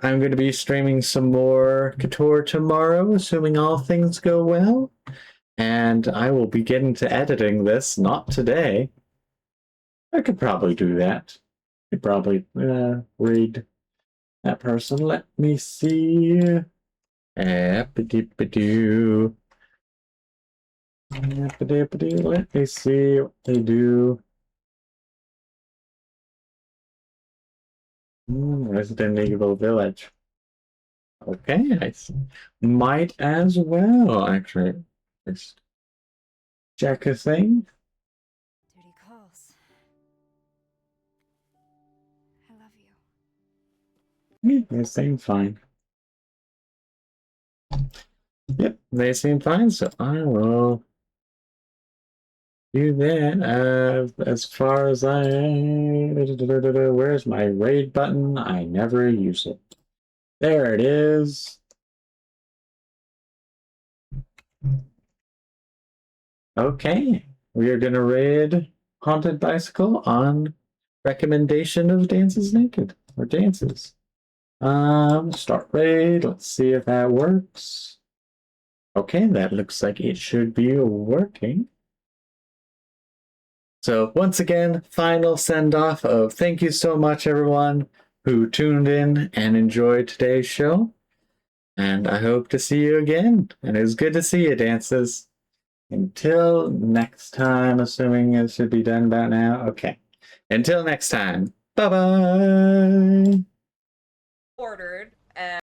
I'm going to be streaming some more KOTOR tomorrow, assuming all things go well. And I will be getting to editing this, not today. I could probably do that. I could probably read that person. Let me see. Let me see what they do. Resident Evil Village. Okay, nice. Might as well, actually. Just check a thing. Duty calls. I love you. They seem fine. Yep, they seem fine, so I will do that. As far as where's my raid button? I never use it. There it is. Okay, we are gonna raid Haunted Bicycle on recommendation of Dances Naked, or Dances. Start raid, let's see if that works. Okay, that looks like it should be working. So once again, final send-off of thank you so much everyone who tuned in and enjoyed today's show. And I hope to see you again. And it was good to see you, Dances. Until next time, assuming it should be done about now. Okay. Until next time. Bye-bye. Ordered.